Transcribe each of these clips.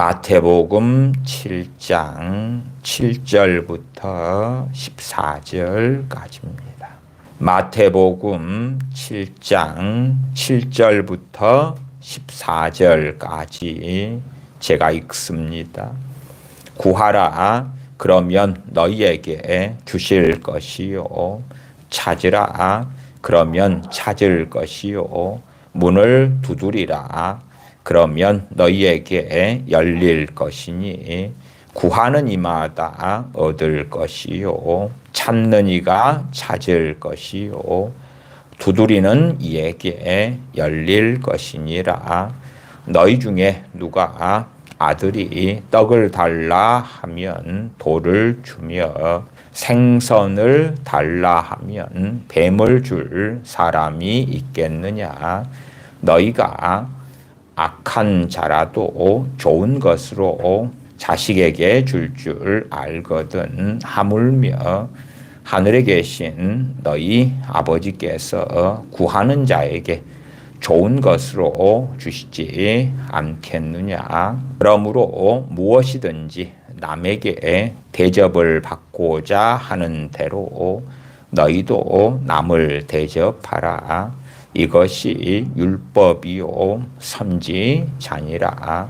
마태복음 7장 7절부터 14절까지입니다. 마태복음 7장 7절부터 14절까지 제가 읽습니다. 구하라 그러면 너희에게 주실 것이요, 찾으라 그러면 찾을 것이요, 문을 두드리라 그러면 너희에게 열릴 것이니, 구하는 이마다 얻을 것이요, 찾는 이가 찾을 것이요, 두드리는 이에게 열릴 것이니라. 너희 중에 누가 아들이 떡을 달라 하면 돌을 주며, 생선을 달라 하면 뱀을 줄 사람이 있겠느냐? 너희가 악한 자라도 좋은 것으로 자식에게 줄 알거든 하물며 하늘에 계신 너희 아버지께서 구하는 자에게 좋은 것으로 주시지 않겠느냐? 그러므로 무엇이든지 남에게 대접을 받고자 하는 대로 너희도 남을 대접하라. 이것이 율법이요 선지자니라.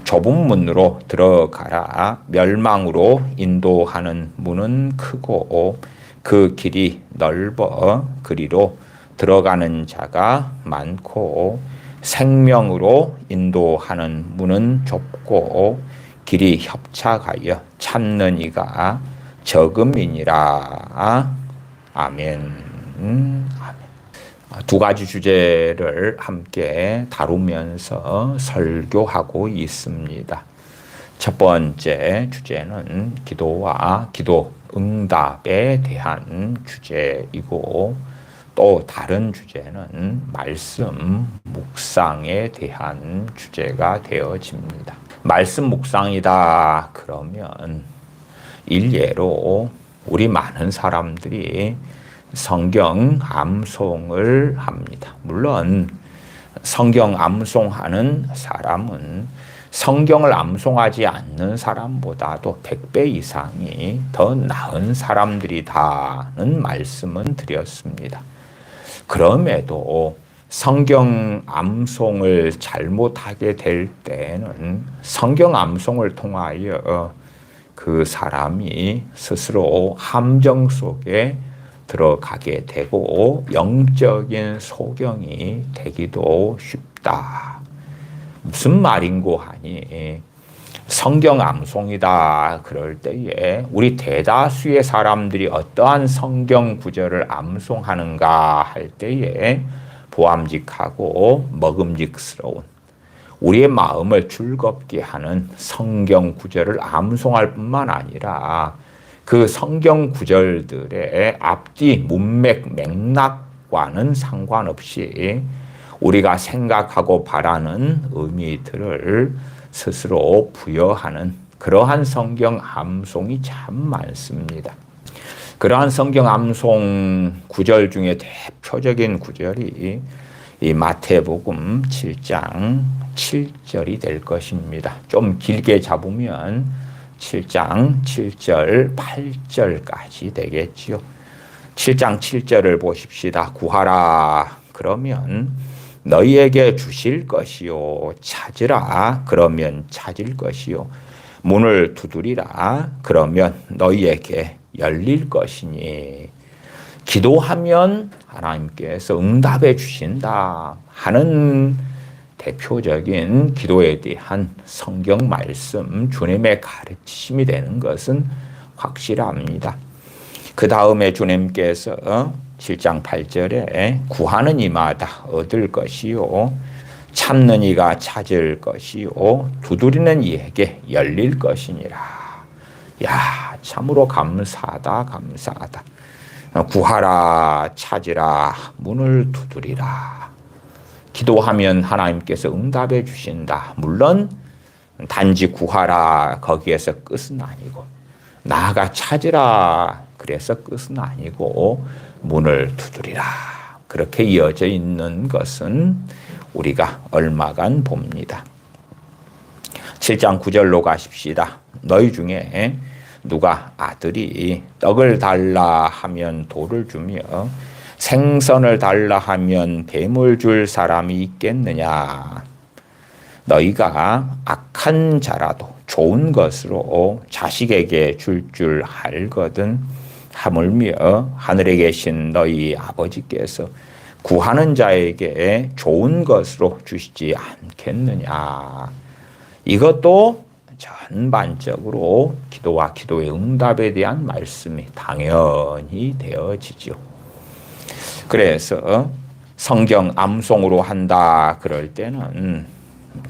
좁은 문으로 들어가라. 멸망으로 인도하는 문은 크고 그 길이 넓어 그리로 들어가는 자가 많고, 생명으로 인도하는 문은 좁고 길이 협착하여 찾는 이가 적음이니라. 아멘. 두 가지 주제를 함께 다루면서 설교하고 있습니다. 첫 번째 주제는 기도와 기도 응답에 대한 주제이고, 또 다른 주제는 말씀 묵상에 대한 주제가 되어집니다. 말씀 묵상이다 그러면 일례로 우리 많은 사람들이 성경 암송을 합니다. 물론 성경 암송하는 사람은 성경을 암송하지 않는 사람보다도 100배 이상이 더 나은 사람들이다는 말씀은 드렸습니다. 그럼에도 성경 암송을 잘못하게 될 때는 성경 암송을 통하여 그 사람이 스스로 함정 속에 들어가게 되고 영적인 소경이 되기도 쉽다. 무슨 말인고 하니, 성경 암송이다 그럴 때에 우리 대다수의 사람들이 어떠한 성경 구절을 암송하는가 할 때에 보암직하고 먹음직스러운 우리의 마음을 즐겁게 하는 성경 구절을 암송할 뿐만 아니라 그 성경 구절들의 앞뒤 문맥 맥락과는 상관없이 우리가 생각하고 바라는 의미들을 스스로 부여하는 그러한 성경 암송이 참 많습니다. 그러한 성경 암송 구절 중에 대표적인 구절이 이 마태복음 7장 7절이 될 것입니다. 좀 길게 잡으면 7장 7절 8절까지 되겠지요. 7장 7절을 보십시다. 구하라 그러면 너희에게 주실 것이요, 찾으라 그러면 찾을 것이요, 문을 두드리라 그러면 너희에게 열릴 것이니. 기도하면 하나님께서 응답해 주신다 하는 대표적인 기도에 대한 성경 말씀, 주님의 가르치심이 되는 것은 확실합니다. 그 다음에 주님께서 7장 8절에 구하는 이마다 얻을 것이요, 찾는 이가 찾을 것이요, 두드리는 이에게 열릴 것이니라. 야, 참으로 감사하다, 감사하다. 구하라, 찾으라, 문을 두드리라. 기도하면 하나님께서 응답해 주신다. 물론 단지 구하라 거기에서 끝은 아니고, 나아가 찾으라 그래서 끝은 아니고 문을 두드리라 그렇게 이어져 있는 것은 우리가 얼마간 봅니다. 7장 9절로 가십시다. 너희 중에 누가 아들이 떡을 달라 하면 돌을 주며 생선을 달라 하면 뱀을 줄 사람이 있겠느냐. 너희가 악한 자라도 좋은 것으로 자식에게 줄 알거든 하물며 하늘에 계신 너희 아버지께서 구하는 자에게 좋은 것으로 주시지 않겠느냐. 이것도 전반적으로 기도와 기도의 응답에 대한 말씀이 당연히 되어지죠. 그래서 성경 암송으로 한다 그럴 때는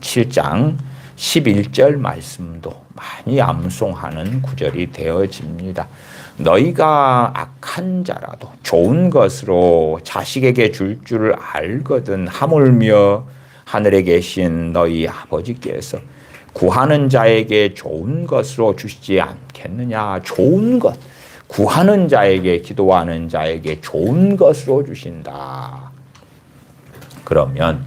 7장 11절 말씀도 많이 암송하는 구절이 되어집니다. 너희가 악한 자라도 좋은 것으로 자식에게 줄 줄 알거든 하물며 하늘에 계신 너희 아버지께서 구하는 자에게 좋은 것으로 주시지 않겠느냐. 좋은 것, 구하는 자에게, 기도하는 자에게 좋은 것으로 주신다. 그러면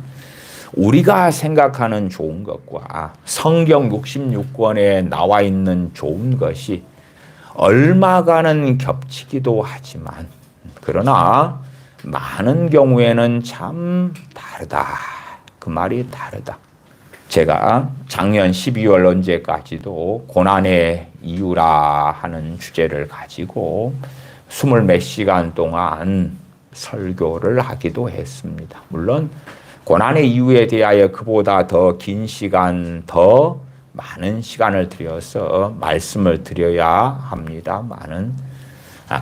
우리가 생각하는 좋은 것과 성경 66권에 나와 있는 좋은 것이 얼마간은 겹치기도 하지만 그러나 많은 경우에는 참 다르다. 그 말이 다르다. 제가 작년 12월 언제까지도 고난의 이유라 하는 주제를 가지고 20몇 시간 동안 설교를 하기도 했습니다. 물론 고난의 이유에 대하여 그보다 더 긴 시간, 더 많은 시간을 들여서 말씀을 드려야 합니다만은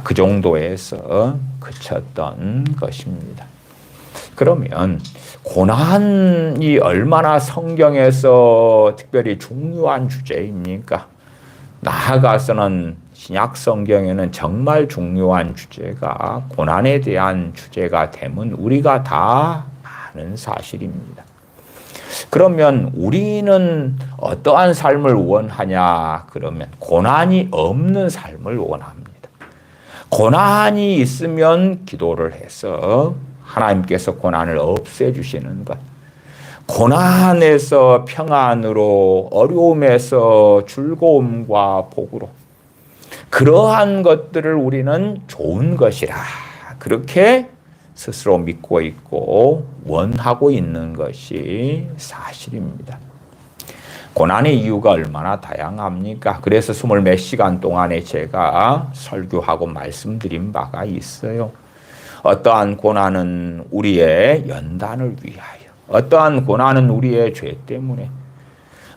그 정도에서 그쳤던 것입니다. 그러면 고난이 얼마나 성경에서 특별히 중요한 주제입니까? 나아가서는 신약 성경에는 정말 중요한 주제가 고난에 대한 주제가 되면 우리가 다 아는 사실입니다. 그러면 우리는 어떠한 삶을 원하냐? 그러면 고난이 없는 삶을 원합니다. 고난이 있으면 기도를 해서 하나님께서 고난을 없애주시는 것, 고난에서 평안으로, 어려움에서 즐거움과 복으로, 그러한 것들을 우리는 좋은 것이라 그렇게 스스로 믿고 있고 원하고 있는 것이 사실입니다. 고난의 이유가 얼마나 다양합니까? 그래서 20몇 시간 동안에 제가 설교하고 말씀드린 바가 있어요. 어떠한 고난은 우리의 연단을 위하여, 어떠한 고난은 우리의 죄 때문에,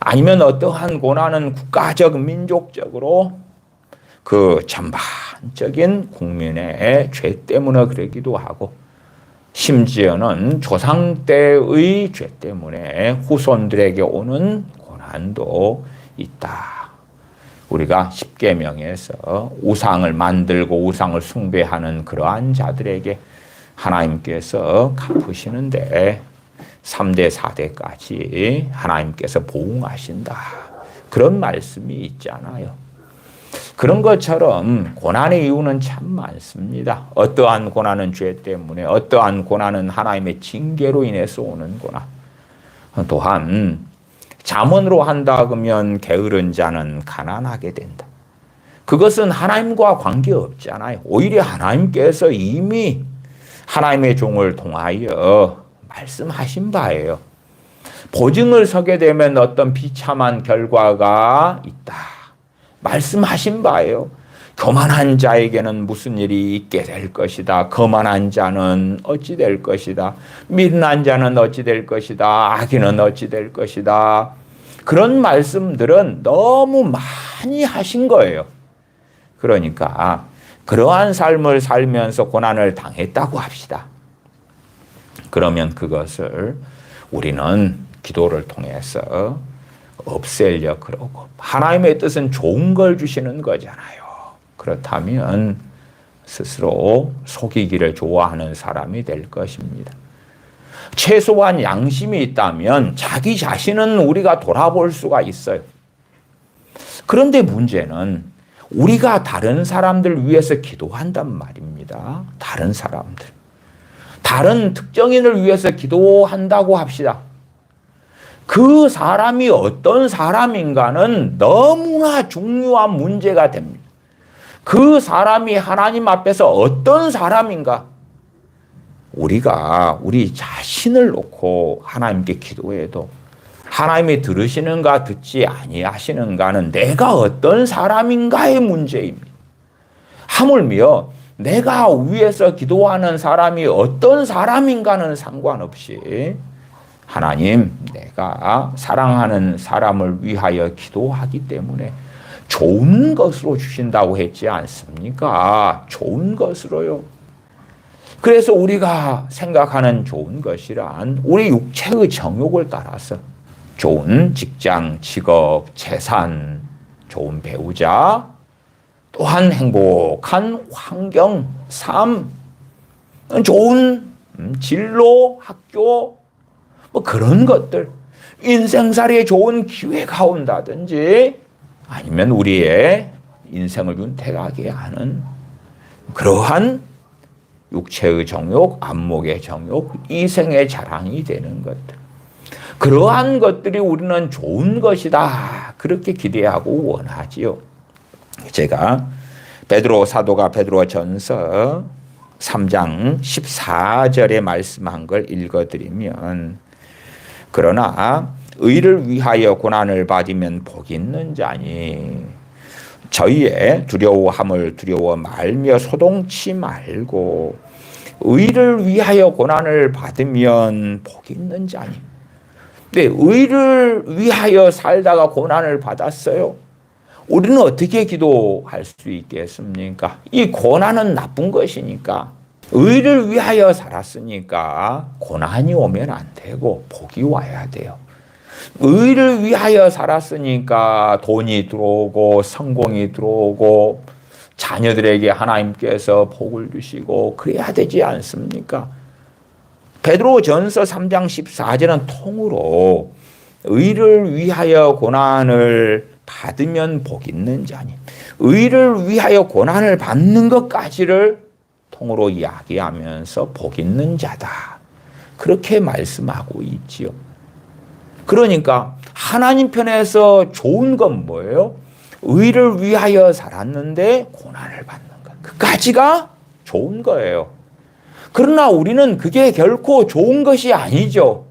아니면 어떠한 고난은 국가적, 민족적으로 그 전반적인 국민의 죄 때문에 그러기도 하고, 심지어는 조상 때의 죄 때문에 후손들에게 오는 고난도 있다. 우리가 십계명에서 우상을 만들고 우상을 숭배하는 그러한 자들에게 하나님께서 갚으시는데 3대, 4대까지 하나님께서 보응하신다. 그런 말씀이 있잖아요. 그런 것처럼 고난의 이유는 참 많습니다. 어떠한 고난은 죄 때문에, 어떠한 고난은 하나님의 징계로 인해서 오는 고난. 또한 잠언으로 한다 그러면 게으른 자는 가난하게 된다. 그것은 하나님과 관계없잖아요. 오히려 하나님께서 이미 하나님의 종을 통하여 말씀하신 바예요. 보증을 서게 되면 어떤 비참한 결과가 있다. 말씀하신 바예요. 교만한 자에게는 무슨 일이 있게 될 것이다. 거만한 자는 어찌 될 것이다. 미련한 자는 어찌 될 것이다. 악인은 어찌 될 것이다. 그런 말씀들은 너무 많이 하신 거예요. 그러니까 그러한 삶을 살면서 고난을 당했다고 합시다. 그러면 그것을 우리는 기도를 통해서 없애려 그러고, 하나님의 뜻은 좋은 걸 주시는 거잖아요. 그렇다면 스스로 속이기를 좋아하는 사람이 될 것입니다. 최소한 양심이 있다면 자기 자신은 우리가 돌아볼 수가 있어요. 그런데 문제는 우리가 다른 사람들 위해서 기도한단 말입니다. 다른 사람들. 다른 특정인을 위해서 기도한다고 합시다. 그 사람이 어떤 사람인가는 너무나 중요한 문제가 됩니다. 그 사람이 하나님 앞에서 어떤 사람인가? 우리가 우리 자신을 놓고 하나님께 기도해도 하나님이 들으시는가 듣지 아니하시는가는 내가 어떤 사람인가의 문제입니다. 하물며 내가 위에서 기도하는 사람이 어떤 사람인가는 상관없이 하나님, 내가 사랑하는 사람을 위하여 기도하기 때문에 좋은 것으로 주신다고 했지 않습니까? 좋은 것으로요. 그래서 우리가 생각하는 좋은 것이란 우리 육체의 정욕을 따라서 좋은 직장, 직업, 재산, 좋은 배우자, 또한 행복한 환경, 삶, 좋은 진로, 학교, 뭐 그런 것들, 인생살이에 좋은 기회가 온다든지 아니면 우리의 인생을 윤택하게 하는 그러한 육체의 정욕, 안목의 정욕, 이생의 자랑이 되는 것들. 그러한 것들이 우리는 좋은 것이다. 그렇게 기대하고 원하지요. 제가 베드로 사도가 베드로전서 3장 14절에 말씀한 걸 읽어드리면 그러나 의를 위하여 고난을 받으면 복이 있는 자니 저희의 두려워함을 두려워 말며 소동치 말고 의를 위하여 고난을 받으면 복이 있는 자니. 근데 의를 위하여 살다가 고난을 받았어요. 우리는 어떻게 기도할 수 있겠습니까? 이 고난은 나쁜 것이니까 의를 위하여 살았으니까 고난이 오면 안 되고 복이 와야 돼요. 의를 위하여 살았으니까 돈이 들어오고 성공이 들어오고 자녀들에게 하나님께서 복을 주시고 그래야 되지 않습니까? 베드로전서 3장 14절은 통으로 의를 위하여 고난을 받으면 복 있는 자니 의를 위하여 고난을 받는 것까지를 통으로 이야기하면서 복 있는 자다. 그렇게 말씀하고 있지요. 그러니까 하나님 편에서 좋은 건 뭐예요? 의를 위하여 살았는데 고난을 받는 것. 그까지가 좋은 거예요. 그러나 우리는 그게 결코 좋은 것이 아니죠.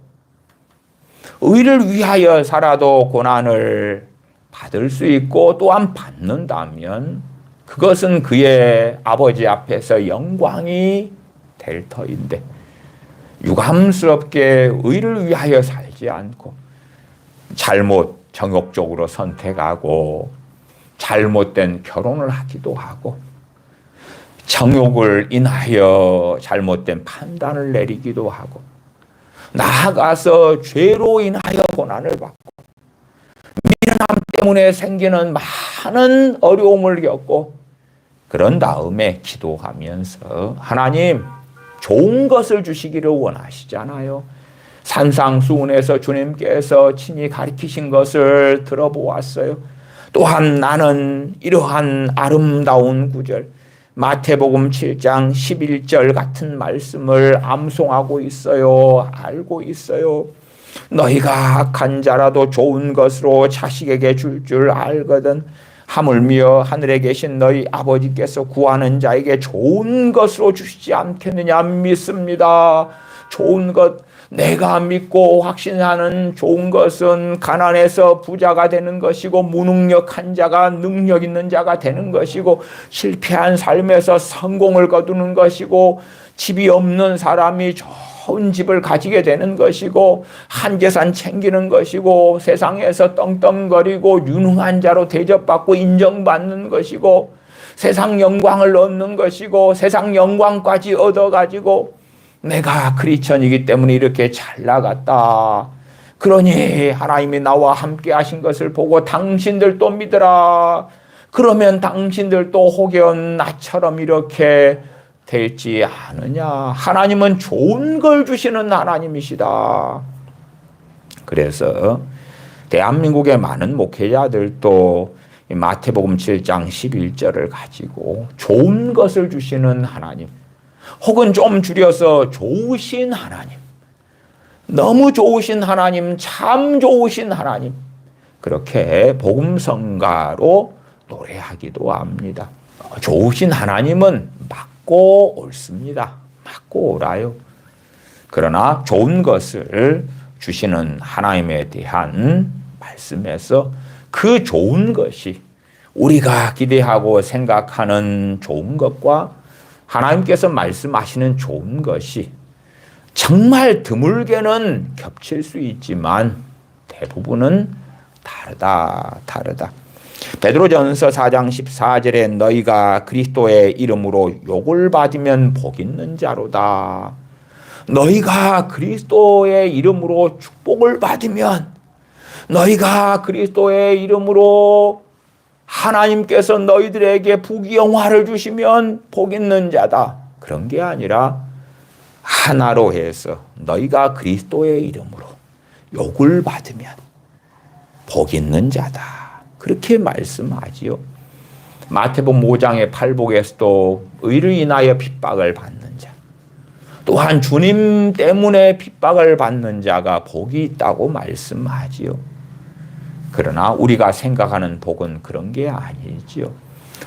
의를 위하여 살아도 고난을 받을 수 있고 또한 받는다면 그것은 그의 아버지 앞에서 영광이 될 터인데 유감스럽게 의를 위하여 살지 않고 잘못 정욕적으로 선택하고 잘못된 결혼을 하기도 하고 정욕을 인하여 잘못된 판단을 내리기도 하고 나아가서 죄로 인하여 고난을 받고 미련함 때문에 생기는 많은 어려움을 겪고 그런 다음에 기도하면서 하나님 좋은 것을 주시기를 원하시잖아요. 산상수훈에서 주님께서 친히 가르치신 것을 들어보았어요. 또한 나는 이러한 아름다운 구절 마태복음 7장 11절 같은 말씀을 암송하고 있어요. 알고 있어요. 너희가 악한 자라도 좋은 것으로 자식에게 줄 알거든 하물며 하늘에 계신 너희 아버지께서 구하는 자에게 좋은 것으로 주시지 않겠느냐 믿습니다. 좋은 것 내가 믿고 확신하는 좋은 것은 가난해서 부자가 되는 것이고 무능력한 자가 능력 있는 자가 되는 것이고 실패한 삶에서 성공을 거두는 것이고 집이 없는 사람이 좋은 집을 가지게 되는 것이고 한 재산 챙기는 것이고 세상에서 떵떵거리고 유능한 자로 대접받고 인정받는 것이고 세상 영광을 얻는 것이고 세상 영광까지 얻어가지고 내가 크리스천이기 때문에 이렇게 잘 나갔다. 그러니 하나님이 나와 함께 하신 것을 보고 당신들도 믿으라. 그러면 당신들도 혹여 나처럼 이렇게 될지 않으냐. 하나님은 좋은 걸 주시는 하나님이시다. 그래서 대한민국의 많은 목회자들도 마태복음 7장 11절을 가지고 좋은 것을 주시는 하나님 혹은 좀 줄여서 좋으신 하나님 너무 좋으신 하나님, 참 좋으신 하나님, 그렇게 복음성가로 노래하기도 합니다. 좋으신 하나님은 맞고 옳습니다. 맞고 옳아요. 그러나 좋은 것을 주시는 하나님에 대한 말씀에서 그 좋은 것이 우리가 기대하고 생각하는 좋은 것과 하나님께서 말씀하시는 좋은 것이 정말 드물게는 겹칠 수 있지만 대부분은 다르다. 베드로전서 4장 14절에 너희가 그리스도의 이름으로 욕을 받으면 복 있는 자로다. 너희가 그리스도의 이름으로 축복을 받으면, 너희가 그리스도의 이름으로 하나님께서 너희들에게 부귀영화를 주시면 복 있는 자다. 그런 게 아니라 하나로 해서 너희가 그리스도의 이름으로 욕을 받으면 복 있는 자다. 그렇게 말씀하지요. 마태복음 5장의 팔복에서도 의를 인하여 핍박을 받는 자, 또한 주님 때문에 핍박을 받는 자가 복이 있다고 말씀하지요. 그러나 우리가 생각하는 복은 그런 게 아니지요.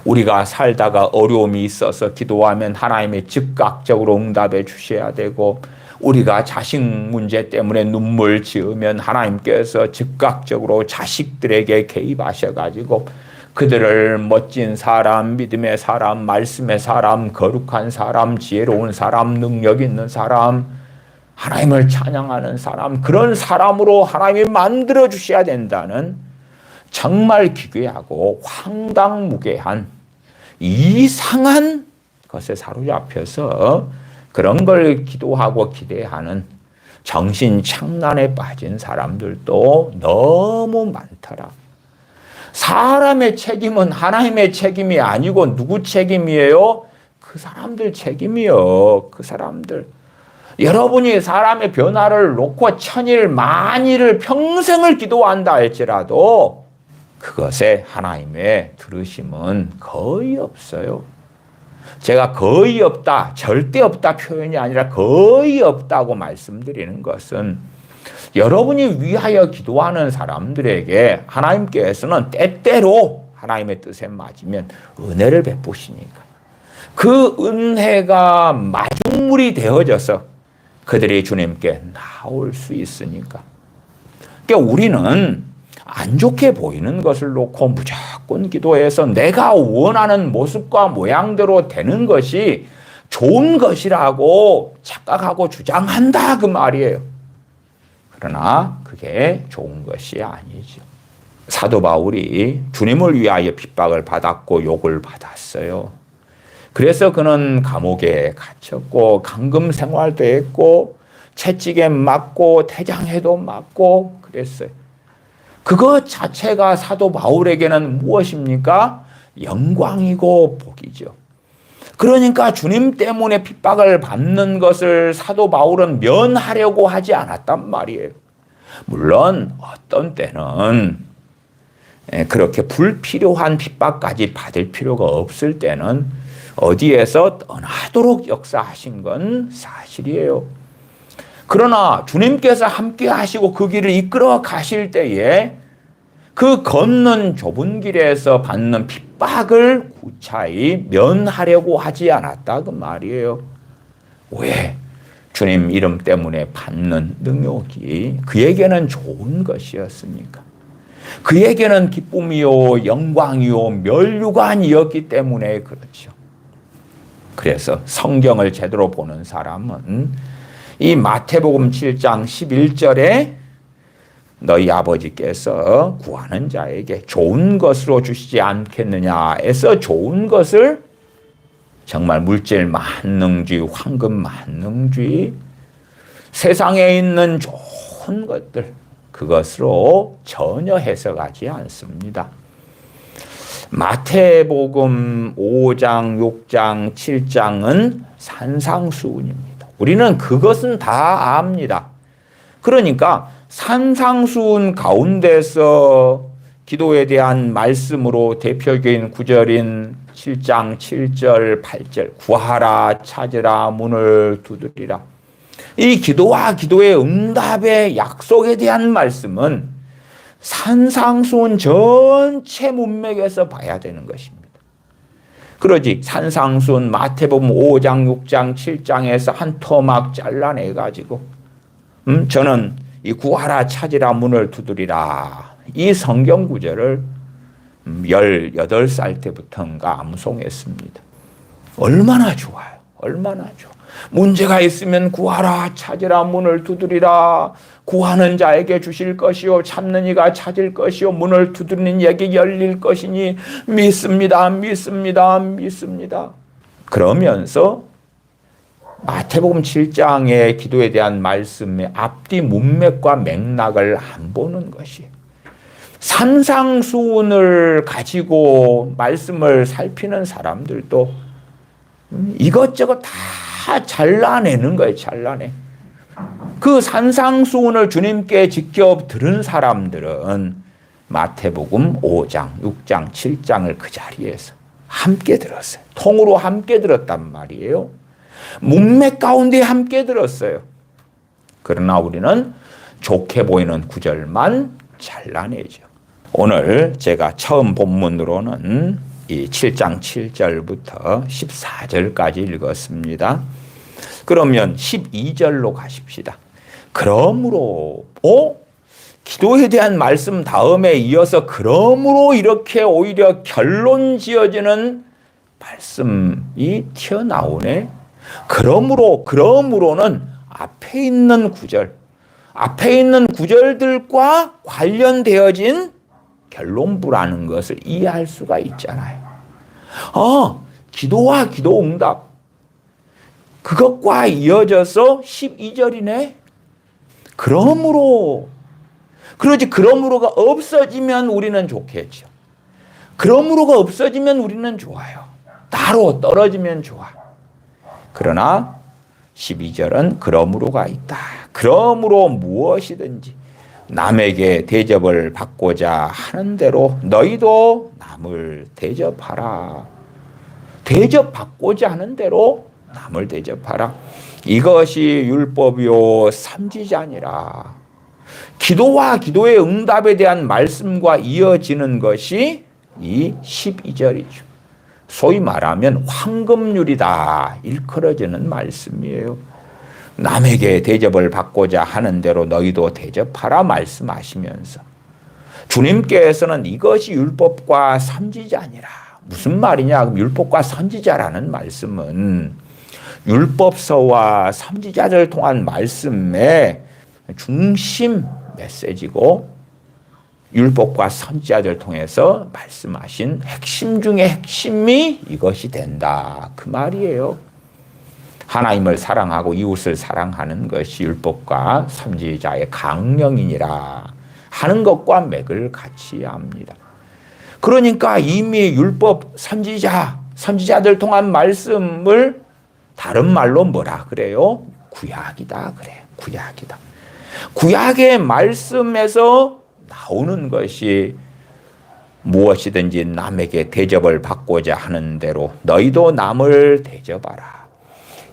우리가 살다가 어려움이 있어서 기도하면 하나님이 즉각적으로 응답해 주셔야 되고, 우리가 자식 문제 때문에 눈물 지으면 하나님께서 즉각적으로 자식들에게 개입하셔가지고 그들을 멋진 사람, 믿음의 사람, 말씀의 사람, 거룩한 사람, 지혜로운 사람, 능력 있는 사람, 하나님을 찬양하는 사람, 그런 사람으로 하나님이 만들어 주셔야 된다는 정말 기괴하고 황당무계한 이상한 것에 사로잡혀서 그런 걸 기도하고 기대하는 정신착란에 빠진 사람들도 너무 많더라. 사람의 책임은 하나님의 책임이 아니고 누구 책임이에요? 그 사람들 책임이요. 그 사람들. 여러분이 사람의 변화를 놓고 천일 만일을 평생을 기도한다 할지라도 그것에 하나님의 들으심은 거의 없어요. 제가 거의 없다, 절대 없다 표현이 아니라 거의 없다고 말씀드리는 것은 여러분이 위하여 기도하는 사람들에게 하나님께서는 때때로 하나님의 뜻에 맞으면 은혜를 베푸시니까 그 은혜가 마중물이 되어져서 그들이 주님께 나올 수 있으니까. 그러니까 우리는 안 좋게 보이는 것을 놓고 무조건 기도해서 내가 원하는 모습과 모양대로 되는 것이 좋은 것이라고 착각하고 주장한다 그 말이에요. 그러나 그게 좋은 것이 아니죠. 사도 바울이 주님을 위하여 핍박을 받았고 욕을 받았어요. 그래서 그는 감옥에 갇혔고 감금 생활도 했고 채찍에 맞고 태장에도 맞고 그랬어요. 그것 자체가 사도 바울에게는 무엇입니까? 영광이고 복이죠. 그러니까 주님 때문에 핍박을 받는 것을 사도 바울은 면하려고 하지 않았단 말이에요. 물론 어떤 때는 그렇게 불필요한 핍박까지 받을 필요가 없을 때는 어디에서 떠나도록 역사하신 건 사실이에요. 그러나 주님께서 함께 하시고 그 길을 이끌어 가실 때에 그 걷는 좁은 길에서 받는 핍박을 구차히 면하려고 하지 않았다 그 말이에요. 왜? 주님 이름 때문에 받는 능욕이 그에게는 좋은 것이었으니까. 그에게는 기쁨이요 영광이요 멸류관이었기 때문에 그렇죠. 그래서 성경을 제대로 보는 사람은 이 마태복음 7장 11절에 너희 아버지께서 구하는 자에게 좋은 것으로 주시지 않겠느냐에서 좋은 것을 정말 물질 만능주의, 황금 만능주의, 세상에 있는 좋은 것들 그것으로 전혀 해석하지 않습니다. 마태복음 5장, 6장, 7장은 산상수훈입니다. 우리는 그것은 다 압니다. 그러니까 산상수훈 가운데서 기도에 대한 말씀으로 대표적인 구절인 7장 7절 8절 구하라 찾으라 문을 두드리라. 이 기도와 기도의 응답의 약속에 대한 말씀은 산상수훈 전체 문맥에서 봐야 되는 것입니다. 그러지 산상수훈 마태복음 5장, 6장, 7장에서 한 토막 잘라내가지고 저는 이 구하라 찾으라 문을 두드리라 이 성경 구절을 18살 때부터인가 암송했습니다. 얼마나 좋아요. 얼마나 좋아. 문제가 있으면 구하라 찾으라 문을 두드리라. 구하는 자에게 주실 것이요 찾는 이가 찾을 것이요 문을 두드리는 이에게 열릴 것이니 믿습니다. 믿습니다. 믿습니다. 그러면서 마태복음 7장의 기도에 대한 말씀의 앞뒤 문맥과 맥락을 안 보는 것이 산상수훈을 가지고 말씀을 살피는 사람들도 이것저것 다 잘라내는 거예요. 잘라내. 그 산상수훈을 주님께 직접 들은 사람들은 마태복음 5장, 6장, 7장을 그 자리에서 함께 들었어요. 통으로 함께 들었단 말이에요. 문맥 가운데 함께 들었어요. 그러나 우리는 좋게 보이는 구절만 잘라내죠. 오늘 제가 처음 본문으로는 이 7장 7절부터 14절까지 읽었습니다. 그러면 12절로 가십시다. 그러므로 기도에 대한 말씀 다음에 이어서 그러므로 이렇게 오히려 결론 지어지는 말씀이 튀어나오네. 그러므로는 앞에 있는 구절들과 관련되어진 결론부라는 것을 이해할 수가 있잖아요. 기도와 기도 응답. 그것과 이어져서 12절이네. 그러지 그러므로가 없어지면 우리는 좋겠죠. 그러므로가 없어지면 우리는 좋아요. 따로 떨어지면 좋아. 그러나 12절은 그러므로가 있다. 그러므로 무엇이든지 남에게 대접을 받고자 하는 대로 너희도 남을 대접하라. 대접받고자 하는 대로 남을 대접하라. 이것이 율법이요 삼지자니라. 기도와 기도의 응답에 대한 말씀과 이어지는 것이 이 12절이죠. 소위 말하면 황금률이다 일컬어지는 말씀이에요. 남에게 대접을 받고자 하는 대로 너희도 대접하라 말씀하시면서 주님께서는 이것이 율법과 선지자니라. 무슨 말이냐? 율법과 선지자라는 말씀은 율법서와 선지자를 통한 말씀의 중심 메시지고 율법과 선지자들 통해서 말씀하신 핵심 중의 핵심이 이것이 된다. 그 말이에요. 하나님을 사랑하고 이웃을 사랑하는 것이 율법과 선지자의 강령이니라 하는 것과 맥을 같이 합니다. 그러니까 이미 율법 선지자들 통한 말씀을 다른 말로 뭐라 그래요? 구약이다 그래요. 구약이다. 구약의 말씀에서 나오는 것이 무엇이든지 남에게 대접을 받고자 하는 대로 너희도 남을 대접하라.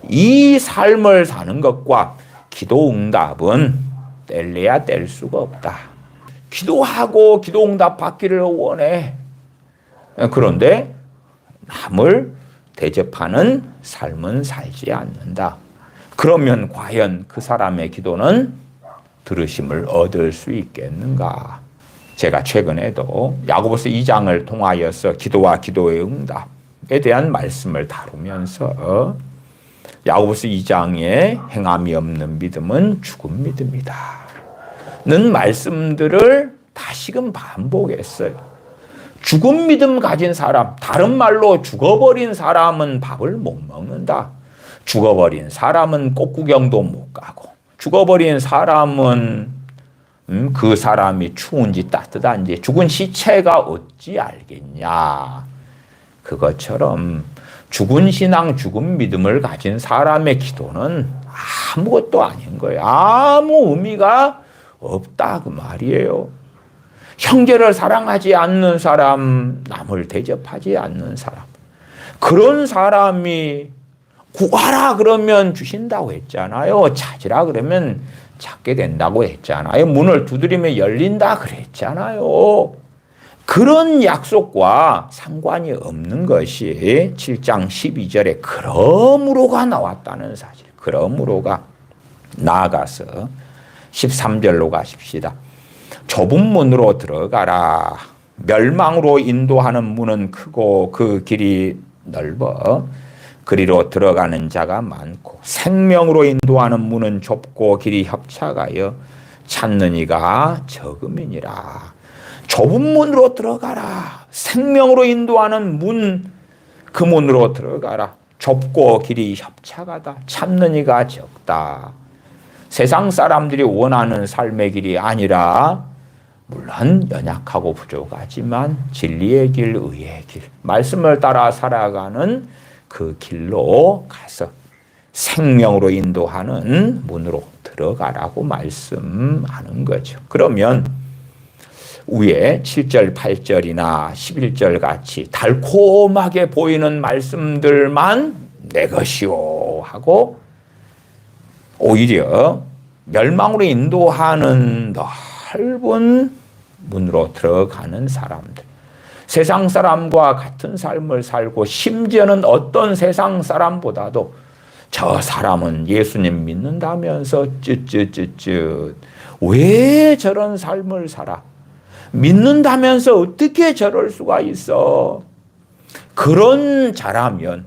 이 삶을 사는 것과 기도 응답은 뗄래야 뗄 수가 없다. 기도하고 기도 응답 받기를 원해. 그런데 남을 대접하는 삶은 살지 않는다. 그러면 과연 그 사람의 기도는 들으심을 얻을 수 있겠는가? 제가 최근에도 야고보서 2장을 통하여서 기도와 기도의 응답에 대한 말씀을 다루면서 야고보서 2장에 행함이 없는 믿음은 죽은 믿음이다 는 말씀들을 다시금 반복했어요. 죽은 믿음 가진 사람, 다른 말로 죽어버린 사람은 밥을 못 먹는다. 죽어버린 사람은 꽃구경도 못 가고, 죽어버린 사람은 그 사람이 추운지 따뜻한지 죽은 시체가 어찌 알겠냐. 그것처럼 죽은 신앙, 죽은 믿음을 가진 사람의 기도는 아무것도 아닌 거예요. 아무 의미가 없다 그 말이에요. 형제를 사랑하지 않는 사람, 남을 대접하지 않는 사람, 그런 사람이 구하라 그러면 주신다고 했잖아요. 찾으라 그러면 찾게 된다고 했잖아요. 문을 두드리면 열린다 그랬잖아요. 그런 약속과 상관이 없는 것이 7장 12절에 그러므로가 나왔다는 사실. 그러므로가. 나아가서 13절로 가십시다. 좁은 문으로 들어가라. 멸망으로 인도하는 문은 크고 그 길이 넓어 그리로 들어가는 자가 많고 생명으로 인도하는 문은 좁고 길이 협착하여 찾는 이가 적음이니라. 좁은 문으로 들어가라. 생명으로 인도하는 문, 그 문으로 들어가라. 좁고 길이 협착하다. 찾는 이가 적다. 세상 사람들이 원하는 삶의 길이 아니라 물론 연약하고 부족하지만 진리의 길, 의의 길, 말씀을 따라 살아가는 그 길로 가서 생명으로 인도하는 문으로 들어가라고 말씀하는 거죠. 그러면 위에 7절, 8절이나 11절 같이 달콤하게 보이는 말씀들만 내 것이요 하고 오히려 멸망으로 인도하는 넓은 문으로 들어가는 사람들, 세상 사람과 같은 삶을 살고 심지어는 어떤 세상 사람보다도 저 사람은 예수님 믿는다면서 쯧쯧쯧쯧 왜 저런 삶을 살아? 믿는다면서 어떻게 저럴 수가 있어? 그런 자라면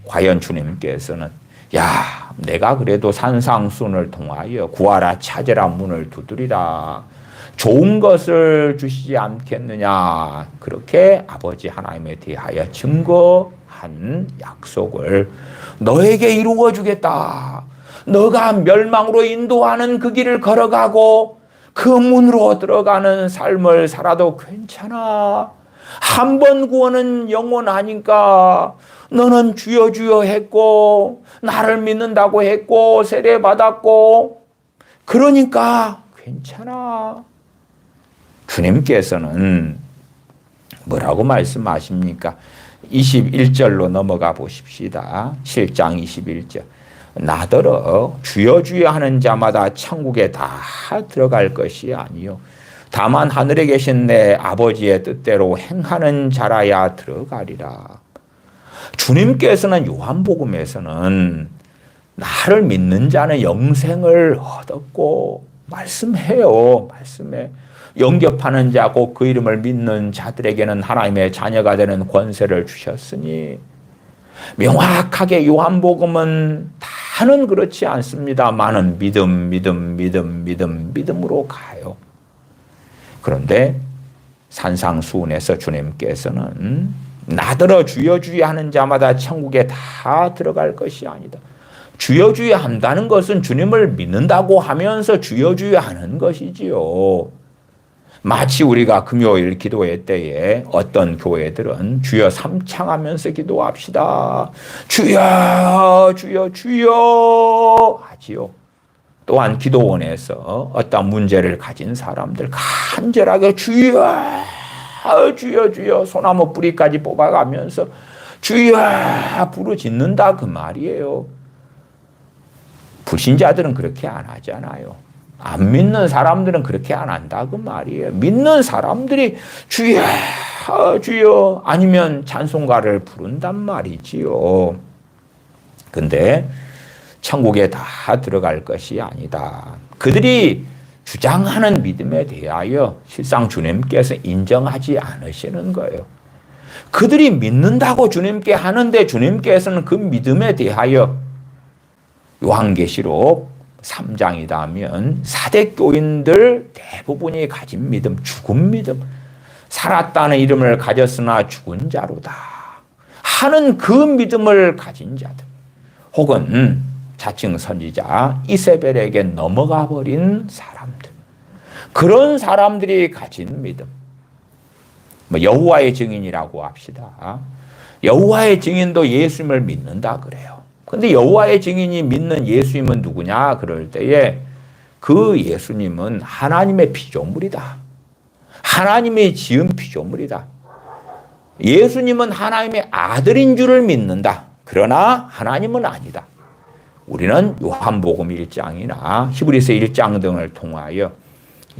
과연 주님께서는 야, 내가 그래도 산상순을 통하여 구하라 찾으라 문을 두드리라 좋은 것을 주시지 않겠느냐, 그렇게 아버지 하나님에 대하여 증거한 약속을 너에게 이루어 주겠다. 너가 멸망으로 인도하는 그 길을 걸어가고 그 문으로 들어가는 삶을 살아도 괜찮아. 한 번 구원은 영원하니까. 너는 주여 주여 했고 나를 믿는다고 했고 세례받았고 그러니까 괜찮아. 주님께서는 뭐라고 말씀하십니까? 21절로 넘어가 보십시다. 7장 21절. 나더러 주여 주여 하는 자마다 천국에 다 들어갈 것이 아니요 다만 하늘에 계신 내 아버지의 뜻대로 행하는 자라야 들어가리라. 주님께서는 요한복음에서는 나를 믿는 자는 영생을 얻었고 말씀해요. 말씀해. 영접하는 자고 그 이름을 믿는 자들에게는 하나님의 자녀가 되는 권세를 주셨으니 명확하게 요한복음은 다는 그렇지 않습니다만은 믿음으로 가요. 그런데 산상수훈에서 주님께서는 나더러 주여 주여 하는 자마다 천국에 다 들어갈 것이 아니다. 주여 주여 한다는 것은 주님을 믿는다고 하면서 주여 주여 하는 것이지요. 마치 우리가 금요일 기도회 때에 어떤 교회들은 주여 삼창하면서 기도합시다. 주여 주여 주여 하지요. 또한 기도원에서 어떤 문제를 가진 사람들 간절하게 주여 주여 주여 소나무 뿌리까지 뽑아가면서 주여 부르짖는다 그 말이에요. 불신자들은 그렇게 안 하잖아요. 안 믿는 사람들은 그렇게 안 한다 그 말이에요. 믿는 사람들이 주여 주여 아니면 찬송가를 부른단 말이지요. 근데 천국에 다 들어갈 것이 아니다. 그들이 주장하는 믿음에 대하여 실상 주님께서 인정하지 않으시는 거예요. 그들이 믿는다고 주님께 하는데 주님께서는 그 믿음에 대하여 요한계시록 3장이다 하면 사대교인들 대부분이 가진 믿음, 죽은 믿음, 살았다는 이름을 가졌으나 죽은 자로다 하는 그 믿음을 가진 자들, 혹은 자칭 선지자 이세벨에게 넘어가 버린 사람들, 그런 사람들이 가진 믿음, 여호와의 증인이라고 합시다. 여호와의 증인도 예수님을 믿는다 그래요. 근데 여호와의 증인이 믿는 예수님은 누구냐 그럴 때에 그 예수님은 하나님의 피조물이다. 하나님의 지은 피조물이다. 예수님은 하나님의 아들인 줄을 믿는다. 그러나 하나님은 아니다. 우리는 요한복음 1장이나 히브리서 1장 등을 통하여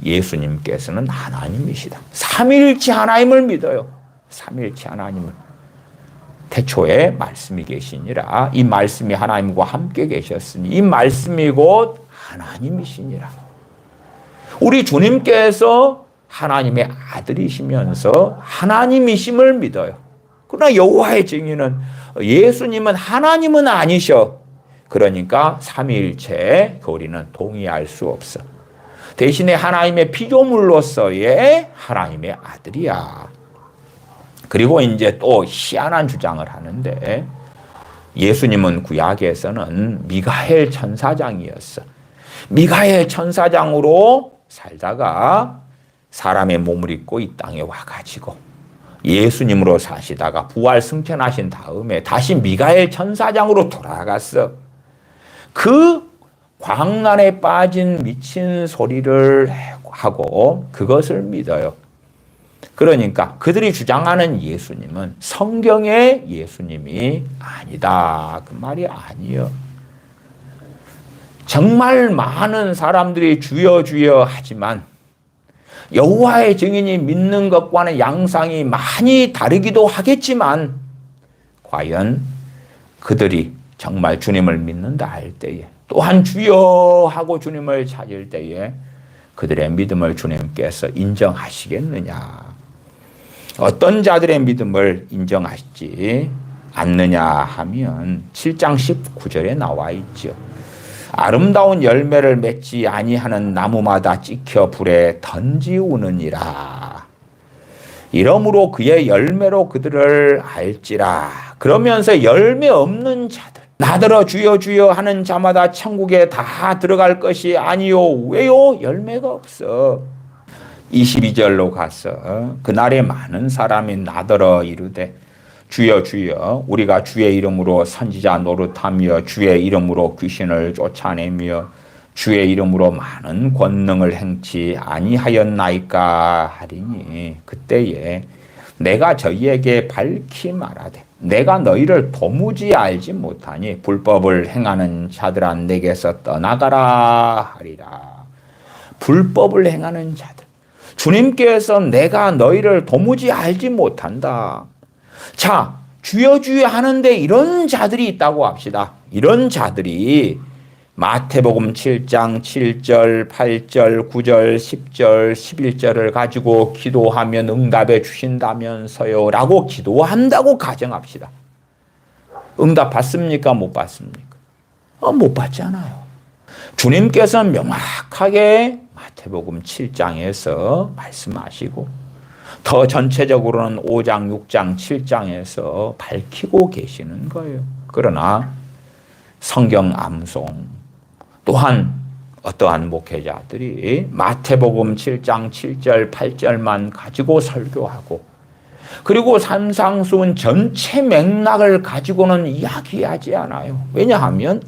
예수님께서는 하나님이시다. 삼위일체 하나님을 믿어요. 삼위일체 하나님을. 태초에 말씀이 계시니라. 이 말씀이 하나님과 함께 계셨으니 이 말씀이 곧 하나님이시니라. 우리 주님께서 하나님의 아들이시면서 하나님이심을 믿어요. 그러나 여호와의 증인은 예수님은 하나님은 아니셔. 그러니까 삼위일체에 우리는 동의할 수 없어. 대신에 하나님의 피조물로서의 하나님의 아들이야. 그리고 이제 또 희한한 주장을 하는데 예수님은 구약에서는 미가엘 천사장이었어. 미가엘 천사장으로 살다가 사람의 몸을 입고 이 땅에 와가지고 예수님으로 사시다가 부활 승천하신 다음에 다시 미가엘 천사장으로 돌아갔어. 그 광란에 빠진 미친 소리를 하고 그것을 믿어요. 그러니까 그들이 주장하는 예수님은 성경의 예수님이 아니다. 그 말이 아니에요. 정말 많은 사람들이 주여 주여 하지만 여호와의 증인이 믿는 것과는 양상이 많이 다르기도 하겠지만 과연 그들이 정말 주님을 믿는다 할 때에 또한 주여 하고 주님을 찾을 때에 그들의 믿음을 주님께서 인정하시겠느냐. 어떤 자들의 믿음을 인정하시지 않느냐 하면 7장 19절에 나와 있죠. 아름다운 열매를 맺지 아니하는 나무마다 찍혀 불에 던지우느니라. 이러므로 그의 열매로 그들을 알지라. 그러면서 열매 없는 자들, 나더러 주여 주여 하는 자마다 천국에 다 들어갈 것이 아니요. 왜요? 열매가 없어. 22절로 가서 그날에 많은 사람이 나더러 이르되 주여 주여 우리가 주의 이름으로 선지자 노릇하며 주의 이름으로 귀신을 쫓아내며 주의 이름으로 많은 권능을 행치 아니하였나이까 하리니 그때에 내가 저희에게 밝히 말하되 내가 너희를 도무지 알지 못하니 불법을 행하는 자들아 내게서 떠나가라 하리라. 불법을 행하는 자들. 주님께서 내가 너희를 도무지 알지 못한다. 자, 주여 주여 하는데 이런 자들이 있다고 합시다. 이런 자들이 마태복음 7장 7절, 8절, 9절, 10절, 11절을 가지고 기도하면 응답해 주신다면서요 라고 기도한다고 가정합시다. 응답 받습니까? 못 받습니까? 못 받잖아요. 주님께서는 명확하게 마태복음 7장에서 말씀하시고 더 전체적으로는 5장, 6장, 7장에서 밝히고 계시는 거예요. 그러나 성경 암송 또한 어떠한 목회자들이 마태복음 7장 7절, 8절만 가지고 설교하고 그리고 산상수훈 전체 맥락을 가지고는 이야기하지 않아요. 왜냐하면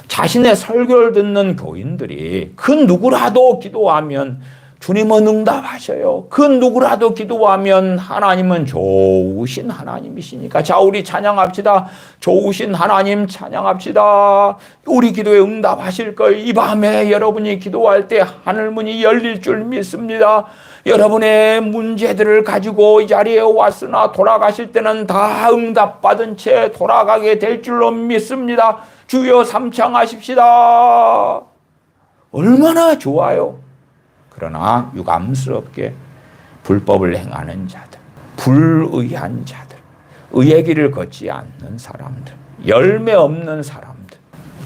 자신의 설교를 듣는 교인들이 그 누구라도 기도하면 주님은 응답하셔요. 그 누구라도 기도하면 하나님은 좋으신 하나님이시니까. 자, 우리 찬양합시다. 좋으신 하나님 찬양합시다. 우리 기도에 응답하실 걸 이 밤에 여러분이 기도할 때 하늘문이 열릴 줄 믿습니다. 여러분의 문제들을 가지고 이 자리에 왔으나 돌아가실 때는 다 응답받은 채 돌아가게 될 줄로 믿습니다. 주여 삼창하십시다. 얼마나 좋아요. 그러나 유감스럽게 불법을 행하는 자들, 불의한 자들, 의의 길을 걷지 않는 사람들, 열매 없는 사람들,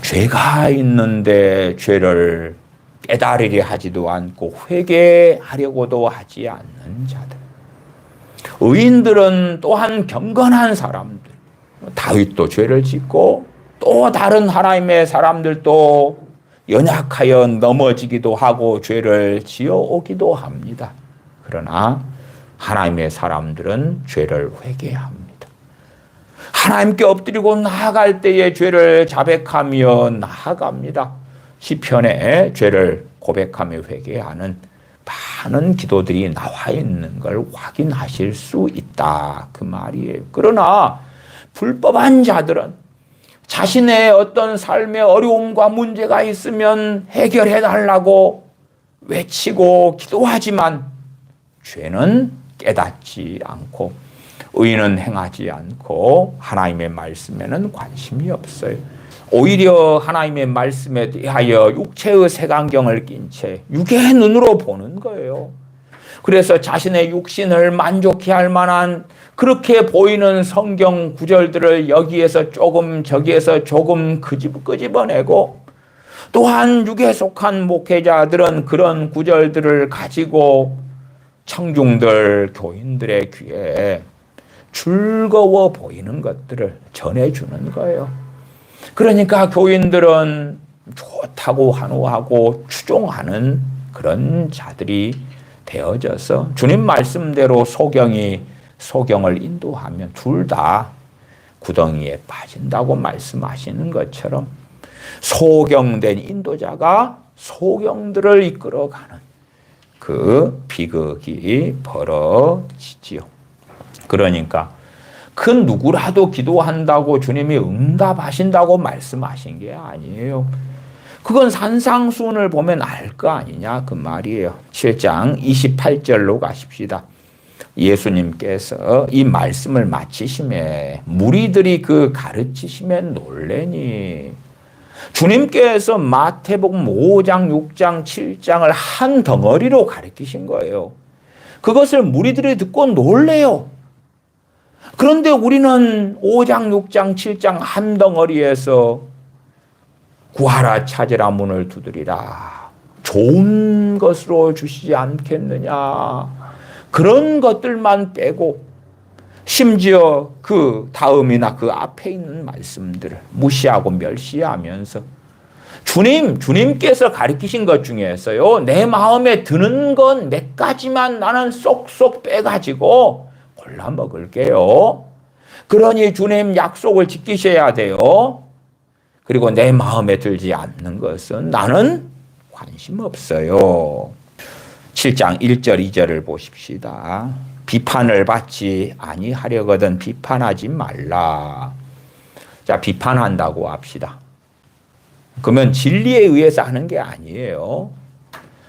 죄가 있는데 죄를 깨달으려 하지도 않고 회개하려고도 하지 않는 자들. 의인들은 또한 경건한 사람들. 다윗도 죄를 짓고 또 다른 하나님의 사람들도 연약하여 넘어지기도 하고 죄를 지어오기도 합니다. 그러나 하나님의 사람들은 죄를 회개합니다. 하나님께 엎드리고 나아갈 때에 죄를 자백하며 나아갑니다. 시편에 죄를 고백하며 회개하는 많은 기도들이 나와 있는 걸 확인하실 수 있다. 그 말이에요. 그러나 불법한 자들은 자신의 어떤 삶의 어려움과 문제가 있으면 해결해 달라고 외치고 기도하지만 죄는 깨닫지 않고 의는 행하지 않고 하나님의 말씀에는 관심이 없어요. 오히려 하나님의 말씀에 대하여 육체의 색안경을 낀 채 육의 눈으로 보는 거예요. 그래서 자신의 육신을 만족해 할 만한 그렇게 보이는 성경 구절들을 여기에서 조금 저기에서 조금 끄집어내고, 또한 육에 속한 목회자들은 그런 구절들을 가지고 청중들, 교인들의 귀에 즐거워 보이는 것들을 전해주는 거예요. 그러니까 교인들은 좋다고 환호하고 추종하는 그런 자들이 되어져서 주님 말씀대로 소경을 인도하면 둘 다 구덩이에 빠진다고 말씀하시는 것처럼 소경된 인도자가 소경들을 이끌어가는 그 비극이 벌어지지요. 그러니까 그 누구라도 기도한다고 주님이 응답하신다고 말씀하신 게 아니에요. 그건 산상수훈을 보면 알 거 아니냐 그 말이에요. 7장 28절로 가십시다. 예수님께서 이 말씀을 마치심에 무리들이 그 가르치심에 놀래니, 주님께서 마태복음 5장, 6장, 7장을 한 덩어리로 가르치신 거예요. 그것을 무리들이 듣고 놀래요. 그런데 우리는 5장, 6장, 7장 한 덩어리에서 구하라, 찾으라, 문을 두드리라, 좋은 것으로 주시지 않겠느냐, 그런 것들만 빼고 심지어 그 다음이나 그 앞에 있는 말씀들을 무시하고 멸시하면서 주님께서 가르치신 것 중에서요, 내 마음에 드는 건 몇 가지만 나는 쏙쏙 빼가지고 골라 먹을게요. 그러니 주님 약속을 지키셔야 돼요. 그리고 내 마음에 들지 않는 것은 나는 관심 없어요. 7장 1절 2절을 보십시다. 비판을 받지 아니하려거든 비판하지 말라. 자, 비판한다고 합시다. 그러면 진리에 의해서 하는 게 아니에요.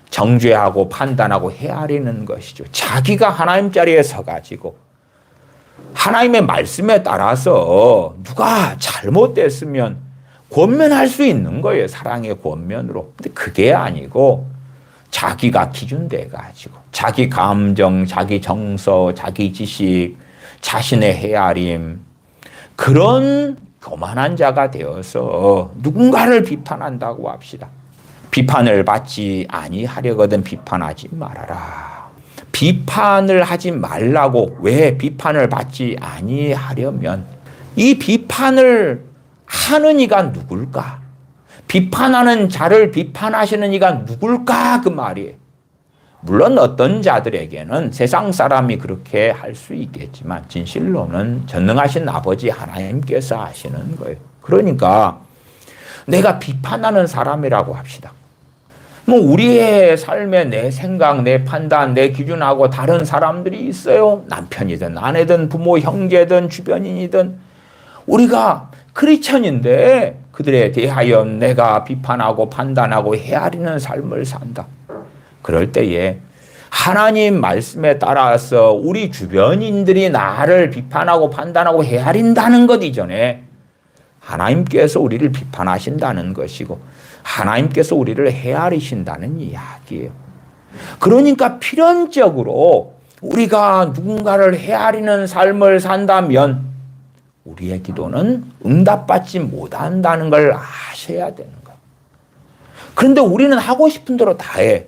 정죄하고 판단하고 헤아리는 것이죠. 자기가 하나님 자리에 서가지고 하나님의 말씀에 따라서 누가 잘못됐으면 권면할 수 있는 거예요. 사랑의 권면으로. 근데 그게 아니고 자기가 기준돼 가지고 자기 감정, 자기 정서, 자기 지식, 자신의 헤아림, 그런 교만한 자가 되어서 누군가를 비판한다고 합시다. 비판을 받지 아니하려거든 비판하지 말아라. 비판을 하지 말라고. 왜? 비판을 받지 아니하려면 이 비판을 하는 이가 누굴까? 비판하는 자를 비판하시는 이가 누굴까? 그 말이에요. 물론 어떤 자들에게는 세상 사람이 그렇게 할 수 있겠지만 진실로는 전능하신 아버지 하나님께서 하시는 거예요. 그러니까 내가 비판하는 사람이라고 합시다. 뭐 우리의 삶에 내 생각, 내 판단, 내 기준하고 다른 사람들이 있어요. 남편이든 아내든 부모, 형제든 주변인이든. 우리가 크리스천인데 그들에 대하여 내가 비판하고 판단하고 헤아리는 삶을 산다. 그럴 때에 하나님 말씀에 따라서 우리 주변인들이 나를 비판하고 판단하고 헤아린다는 것 이전에 하나님께서 우리를 비판하신다는 것이고 하나님께서 우리를 헤아리신다는 이야기예요. 그러니까 필연적으로 우리가 누군가를 헤아리는 삶을 산다면 우리의 기도는 응답받지 못한다는 걸 아셔야 되는 거예요. 그런데 우리는 하고 싶은 대로 다 해.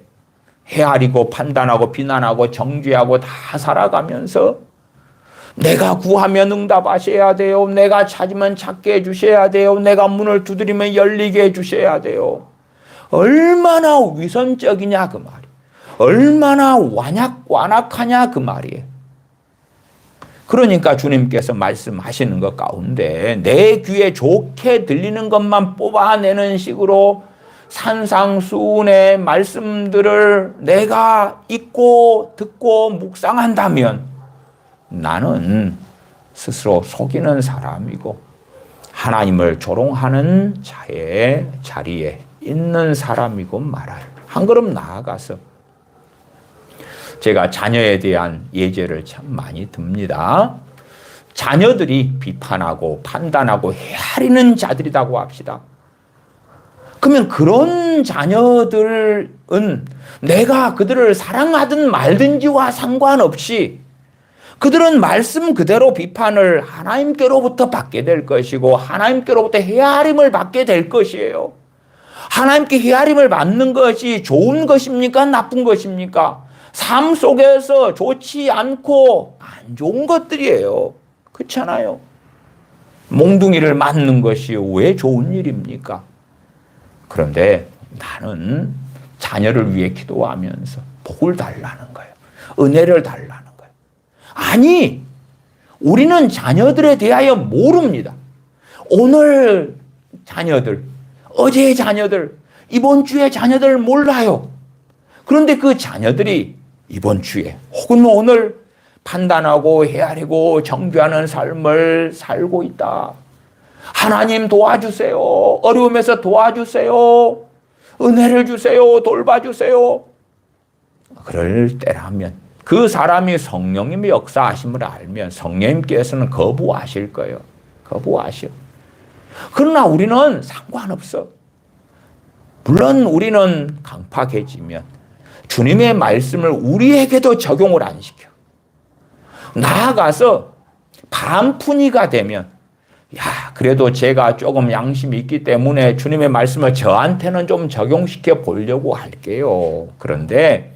헤아리고 판단하고 비난하고 정죄하고 다 살아가면서 내가 구하면 응답하셔야 돼요. 내가 찾으면 찾게 해주셔야 돼요. 내가 문을 두드리면 열리게 해주셔야 돼요. 얼마나 위선적이냐 그 말이에요. 얼마나 완악하냐 그 말이에요. 그러니까 주님께서 말씀하시는 것 가운데 내 귀에 좋게 들리는 것만 뽑아내는 식으로 산상수훈의 말씀들을 내가 읽고 듣고 묵상한다면 나는 스스로 속이는 사람이고 하나님을 조롱하는 자의 자리에 있는 사람이고 말아요. 한 걸음 나아가서 제가 자녀에 대한 예제를 참 많이 듭니다. 자녀들이 비판하고 판단하고 헤아리는 자들이라고 합시다. 그러면 그런 자녀들은 내가 그들을 사랑하든 말든지와 상관없이 그들은 말씀 그대로 비판을 하나님께로부터 받게 될 것이고 하나님께로부터 헤아림을 받게 될 것이에요. 하나님께 헤아림을 받는 것이 좋은 것입니까? 나쁜 것입니까? 삶 속에서 좋지 않고 안 좋은 것들이에요. 그렇잖아요. 몽둥이를 맞는 것이 왜 좋은 일입니까? 그런데 나는 자녀를 위해 기도하면서 복을 달라는 거예요. 은혜를 달라는 거예요. 아니, 우리는 자녀들에 대하여 모릅니다. 오늘 자녀들, 어제의 자녀들, 이번 주의 자녀들 몰라요. 그런데 그 자녀들이 이번 주에 혹은 오늘 판단하고 헤아리고 정죄하는 삶을 살고 있다. 하나님 도와주세요. 어려움에서 도와주세요. 은혜를 주세요. 돌봐주세요. 그럴 때라면 그 사람이 성령님의 역사하심을 알면 성령님께서는 거부하실 거예요. 거부하셔. 그러나 우리는 상관없어. 물론 우리는 강팍해지면 주님의 말씀을 우리에게도 적용을 안 시켜. 나아가서 반푼이가 되면 그래도 제가 조금 양심이 있기 때문에 주님의 말씀을 저한테는 좀 적용시켜 보려고 할게요. 그런데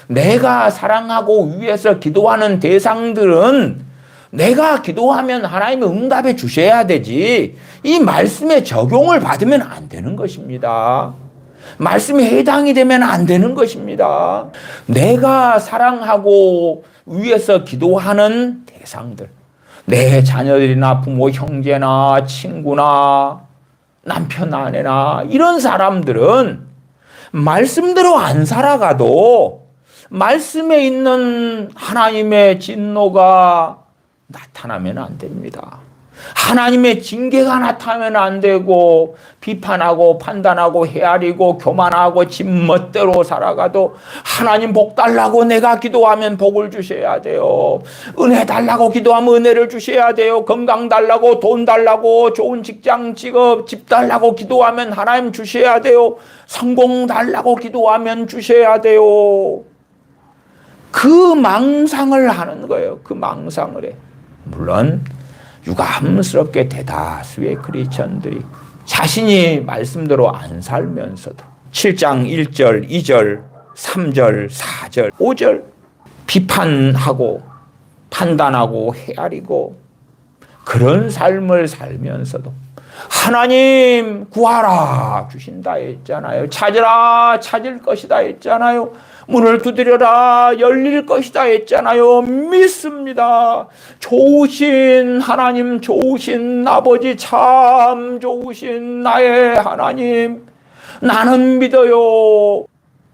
내가 사랑하고 위해서 기도하는 대상들은 내가 기도하면 하나님이 응답해 주셔야 되지 이 말씀에 적용을 받으면 안 되는 것입니다. 말씀에 해당이 되면 안 되는 것입니다. 내가 사랑하고 위해서 기도하는 대상들, 내 자녀들이나 부모, 형제나 친구나 남편, 아내나 이런 사람들은 말씀대로 안 살아가도 말씀에 있는 하나님의 진노가 나타나면 안 됩니다. 하나님의 징계가 나타나면 안 되고 비판하고 판단하고 헤아리고 교만하고 집멋대로 살아가도 하나님 복 달라고 내가 기도하면 복을 주셔야 돼요. 은혜 달라고 기도하면 은혜를 주셔야 돼요. 건강 달라고 돈 달라고 좋은 직장 직업 집 달라고 기도하면 하나님 주셔야 돼요. 성공 달라고 기도하면 주셔야 돼요. 그 망상을 하는 거예요. 그 망상을 해. 물론 유감스럽게 대다수의 크리스천들이 자신이 말씀대로 안 살면서도 7장 1절, 2절, 3절, 4절, 5절 비판하고 판단하고 헤아리고 그런 삶을 살면서도 하나님 구하라 주신다 했잖아요. 찾으라 찾을 것이다 했잖아요. 문을 두드려라 열릴 것이다 했잖아요. 믿습니다. 좋으신 하나님, 좋으신 아버지, 참 좋으신 나의 하나님, 나는 믿어요.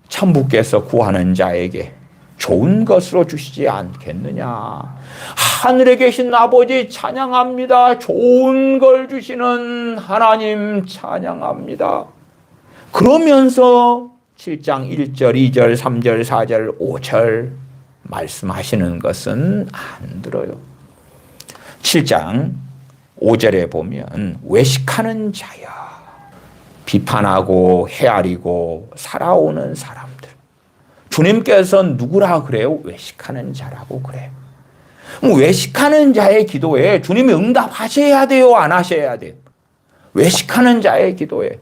천부께서 구하는 자에게 좋은 것으로 주시지 않겠느냐. 하늘에 계신 아버지 찬양합니다. 좋은 걸 주시는 하나님 찬양합니다. 그러면서 7장 1절, 2절, 3절, 4절, 5절 말씀하시는 것은 안 들어요. 7장 5절에 보면 외식하는 자야. 비판하고 헤아리고 살아오는 사람들. 주님께서 누구라 그래요? 외식하는 자라고 그래요. 외식하는 자의 기도에 주님이 응답하셔야 돼요? 안 하셔야 돼요? 외식하는 자의 기도에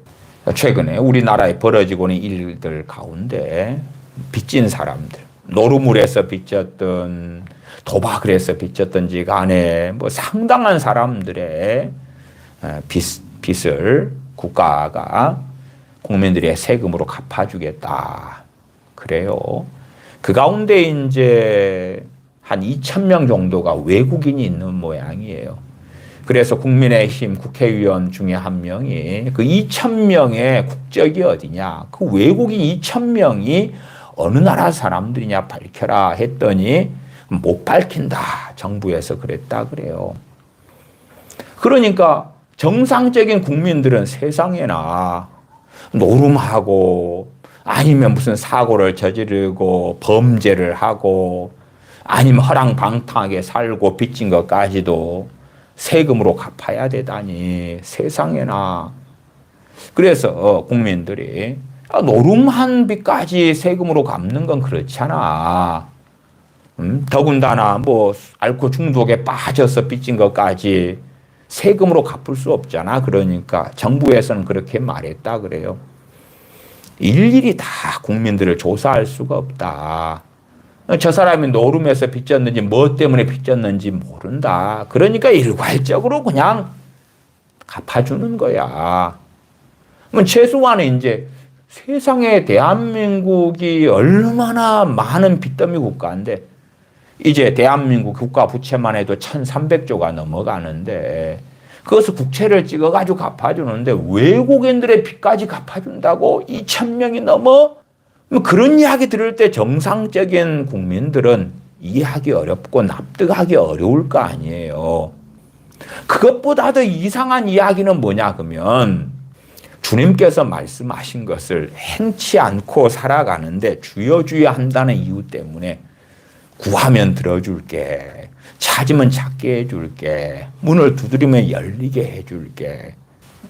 최근에 우리나라에 벌어지고 있는 일들 가운데 빚진 사람들, 노루물에서 빚졌던 도박을 해서 빚졌던지 간에 뭐 상당한 사람들의 빚을 국가가 국민들의 세금으로 갚아주겠다. 그래요. 그 가운데 이제 한 2,000명 정도가 외국인이 있는 모양이에요. 그래서 국민의힘 국회의원 중에 한 명이 그 2,000명의 국적이 어디냐, 그 외국인 2,000명이 어느 나라 사람들이냐 밝혀라 했더니 못 밝힌다. 정부에서 그랬다 그래요. 그러니까 정상적인 국민들은 세상에나 노름하고 아니면 무슨 사고를 저지르고 범죄를 하고 아니면 허랑방탕하게 살고 빚진 것까지도 세금으로 갚아야 되다니 세상에나. 그래서 국민들이 노름한 빚까지 세금으로 갚는 건 그렇잖아. 더군다나 뭐 알코올 중독에 빠져서 빚진 것까지 세금으로 갚을 수 없잖아. 그러니까 정부에서는 그렇게 말했다 그래요. 일일이 다 국민들을 조사할 수가 없다. 저 사람이 노름해서 빚졌는지 뭐 때문에 빚졌는지 모른다. 그러니까 일괄적으로 그냥 갚아주는 거야. 최소한은 이제 세상에 대한민국이 얼마나 많은 빚더미 국가인데 이제 대한민국 국가 부채만 해도 1,300조가 넘어가는데 그것을 국채를 찍어가지고 갚아주는데 외국인들의 빚까지 갚아준다고 2,000명이 넘어? 그런 이야기 들을 때 정상적인 국민들은 이해하기 어렵고 납득하기 어려울 거 아니에요. 그것보다 더 이상한 이야기는 뭐냐 그러면 주님께서 말씀하신 것을 행치 않고 살아가는데 주여 주여 한다는 이유 때문에 구하면 들어줄게, 찾으면 찾게 해줄게, 문을 두드리면 열리게 해줄게.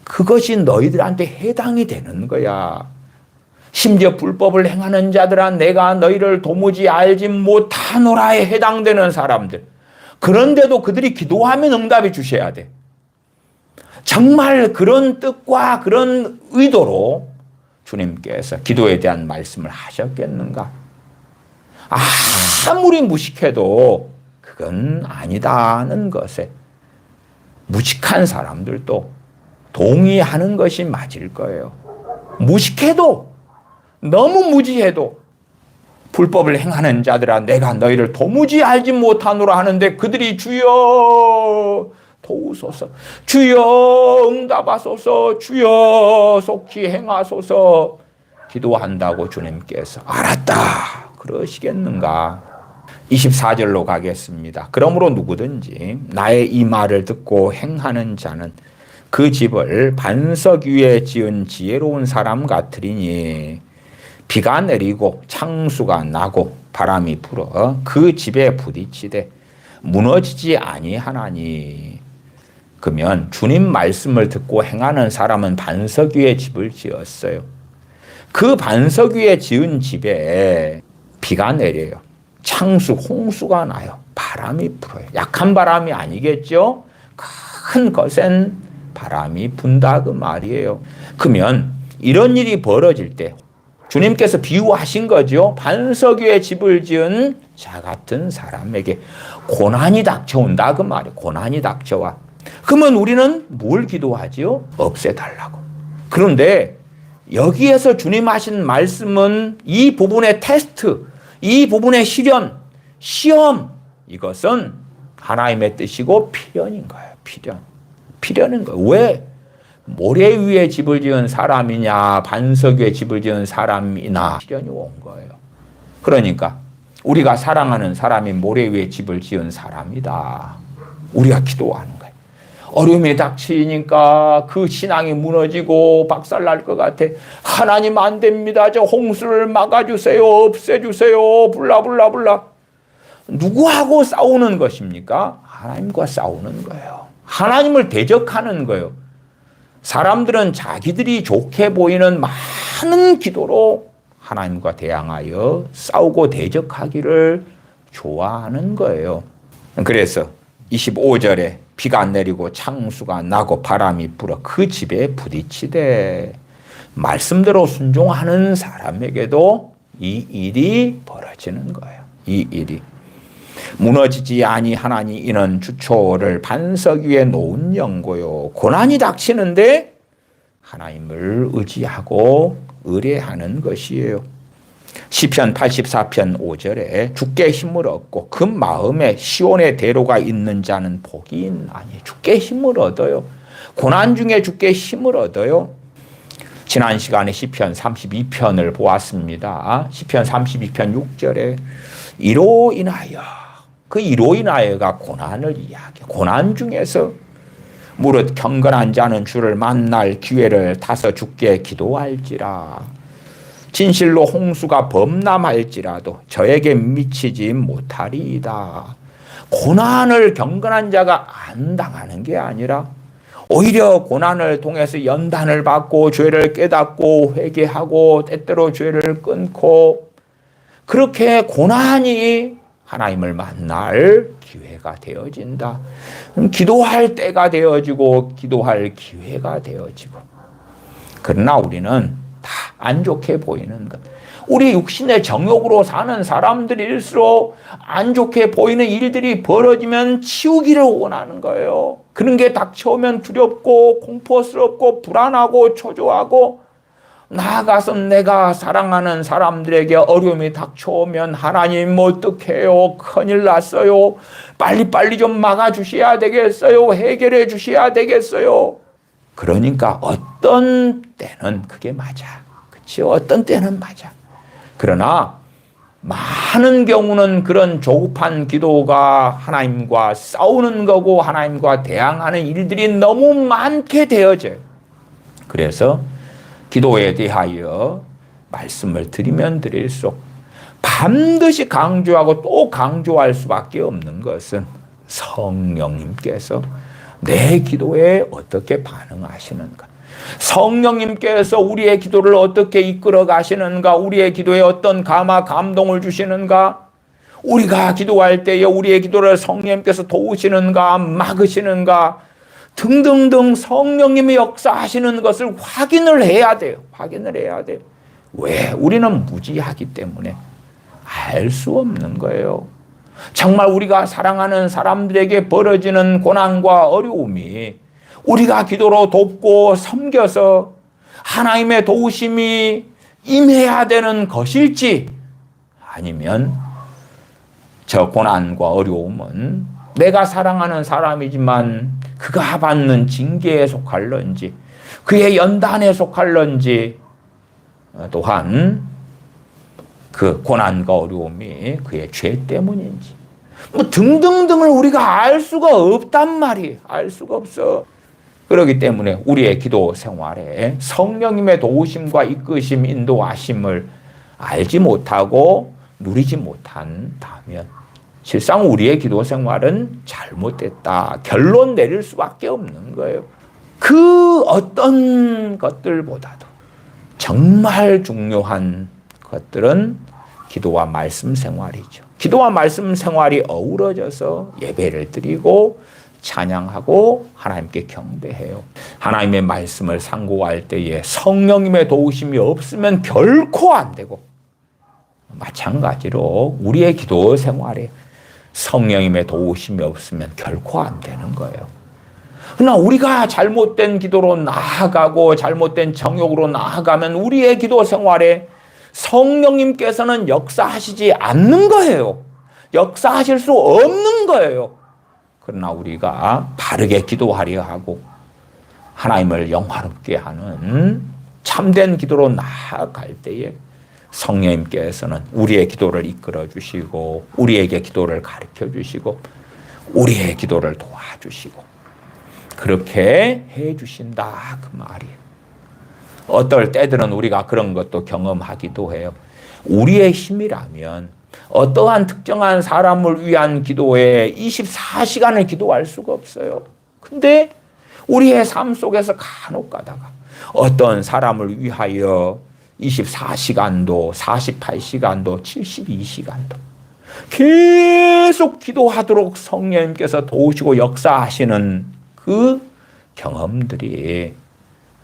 그것이 너희들한테 해당이 되는 거야. 심지어 불법을 행하는 자들아 내가 너희를 도무지 알지 못하노라에 해당되는 사람들. 그런데도 그들이 기도하면 응답해 주셔야 돼. 정말 그런 뜻과 그런 의도로 주님께서 기도에 대한 말씀을 하셨겠는가? 아무리 무식해도 그건 아니다는 것에 무식한 사람들도 동의하는 것이 맞을 거예요. 무식해도 너무 무지해도 불법을 행하는 자들아 내가 너희를 도무지 알지 못하노라 하는데 그들이 주여 도우소서, 주여 응답하소서, 주여 속히 행하소서 기도한다고 주님께서 알았다 그러시겠는가? 24절로 가겠습니다. 그러므로 누구든지 나의 이 말을 듣고 행하는 자는 그 집을 반석 위에 지은 지혜로운 사람 같으리니 비가 내리고 창수가 나고 바람이 불어 그 집에 부딪히되 무너지지 아니하나니. 그러면 주님 말씀을 듣고 행하는 사람은 반석 위에 집을 지었어요. 그 반석 위에 지은 집에 비가 내려요. 창수, 홍수가 나요. 바람이 불어요. 약한 바람이 아니겠죠? 큰 거센 바람이 분다 그 말이에요. 그러면 이런 일이 벌어질 때 주님께서 비유하신 거죠. 반석 위에 집을 지은 자 같은 사람에게 고난이 닥쳐온다 그 말이에요. 고난이 닥쳐와. 그러면 우리는 뭘 기도하지요? 없애달라고. 그런데 여기에서 주님 하신 말씀은 이 부분의 테스트, 이 부분의 시험, 이것은 하나님의 뜻이고 필연인 거예요. 필연인 거예요. 왜? 모래 위에 집을 지은 사람이냐, 반석 위에 집을 지은 사람이나 필연이 온 거예요. 그러니까 우리가 사랑하는 사람이 모래 위에 집을 지은 사람이다. 우리가 기도하는 거예요. 어려움이 닥치니까 그 신앙이 무너지고 박살날 것 같아. 하나님 안 됩니다. 저 홍수를 막아주세요. 없애주세요. 불라. 누구하고 싸우는 것입니까? 하나님과 싸우는 거예요. 하나님을 대적하는 거예요. 사람들은 자기들이 좋게 보이는 많은 기도로 하나님과 대항하여 싸우고 대적하기를 좋아하는 거예요. 그래서 25절에 비가 내리고 창수가 나고 바람이 불어 그 집에 부딪히되 말씀대로 순종하는 사람에게도 이 일이 벌어지는 거예요. 이 일이. 무너지지 아니하나니 이는 주초를 반석 위에 놓은 연고요. 고난이 닥치는데 하나님을 의지하고 의뢰하는 것이에요. 시편 84편 5절에 주께 힘을 얻고 그 마음에 시온의 대로가 있는 자는 복이 있나니. 주께 힘을 얻어요. 고난 중에 주께 힘을 얻어요. 지난 시간에 시편 32편을 보았습니다. 시편 32편 6절에 이로 인하여, 그 이로 인하여가 고난을 이야기해요. 고난 중에서 무릇 경건한 자는 주를 만날 기회를 타서 주께 기도할지라. 진실로 홍수가 범람할지라도 저에게 미치지 못하리이다. 고난을 경건한 자가 안 당하는 게 아니라 오히려 고난을 통해서 연단을 받고 죄를 깨닫고 회개하고 때때로 죄를 끊고 그렇게 고난이 하나님을 만날 기회가 되어진다. 기도할 때가 되어지고 기도할 기회가 되어지고. 그러나 우리는 다 안 좋게 보이는 것. 우리 육신의 정욕으로 사는 사람들일수록 안 좋게 보이는 일들이 벌어지면 치우기를 원하는 거예요. 그런 게 닥쳐오면 두렵고 공포스럽고 불안하고 초조하고 나아가서 내가 사랑하는 사람들에게 어려움이 닥쳐오면 하나님 어떡해요? 큰일 났어요. 빨리빨리 좀 막아주셔야 되겠어요. 해결해 주셔야 되겠어요. 그러니까 어떤 때는 그게 맞아. 그치? 어떤 때는 맞아. 그러나 많은 경우는 그런 조급한 기도가 하나님과 싸우는 거고 하나님과 대항하는 일들이 너무 많게 되어져요. 그래서 기도에 대하여 말씀을 드리면 드릴수록 반드시 강조하고 또 강조할 수밖에 없는 것은 성령님께서 내 기도에 어떻게 반응하시는가. 성령님께서 우리의 기도를 어떻게 이끌어 가시는가, 우리의 기도에 어떤 감동을 주시는가, 우리가 기도할 때에 우리의 기도를 성령님께서 도우시는가, 막으시는가 등등등 성령님이 역사하시는 것을 확인을 해야 돼요. 확인을 해야 돼요. 왜? 우리는 무지하기 때문에 알 수 없는 거예요. 정말 우리가 사랑하는 사람들에게 벌어지는 고난과 어려움이 우리가 기도로 돕고 섬겨서 하나님의 도우심이 임해야 되는 것일지 아니면 저 고난과 어려움은 내가 사랑하는 사람이지만 그가 받는 징계에 속할런지 그의 연단에 속할런지 또한 그 고난과 어려움이 그의 죄 때문인지 뭐 등등등을 우리가 알 수가 없단 말이에요. 알 수가 없어. 그렇기 때문에 우리의 기도 생활에 성령님의 도우심과 이끄심, 인도하심을 알지 못하고 누리지 못한다면 실상 우리의 기도 생활은 잘못됐다. 결론 내릴 수밖에 없는 거예요. 그 어떤 것들보다도 정말 중요한 것들은 기도와 말씀 생활이죠. 기도와 말씀 생활이 어우러져서 예배를 드리고 찬양하고 하나님께 경배해요. 하나님의 말씀을 상고할 때에 성령님의 도우심이 없으면 결코 안 되고 마찬가지로 우리의 기도 생활에 성령님의 도우심이 없으면 결코 안 되는 거예요. 그러나 우리가 잘못된 기도로 나아가고 잘못된 정욕으로 나아가면 우리의 기도 생활에 성령님께서는 역사하시지 않는 거예요. 역사하실 수 없는 거예요. 그러나 우리가 바르게 기도하려 하고 하나님을 영화롭게 하는 참된 기도로 나아갈 때에 성령님께서는 우리의 기도를 이끌어 주시고 우리에게 기도를 가르쳐 주시고 우리의 기도를 도와주시고 그렇게 해 주신다 그 말이에요. 어떨 때들은 우리가 그런 것도 경험하기도 해요. 우리의 힘이라면 어떠한 특정한 사람을 위한 기도에 24시간을 기도할 수가 없어요. 근데 우리의 삶 속에서 간혹 가다가 어떤 사람을 위하여 24시간도 48시간도 72시간도 계속 기도하도록 성령님께서 도우시고 역사하시는 그 경험들이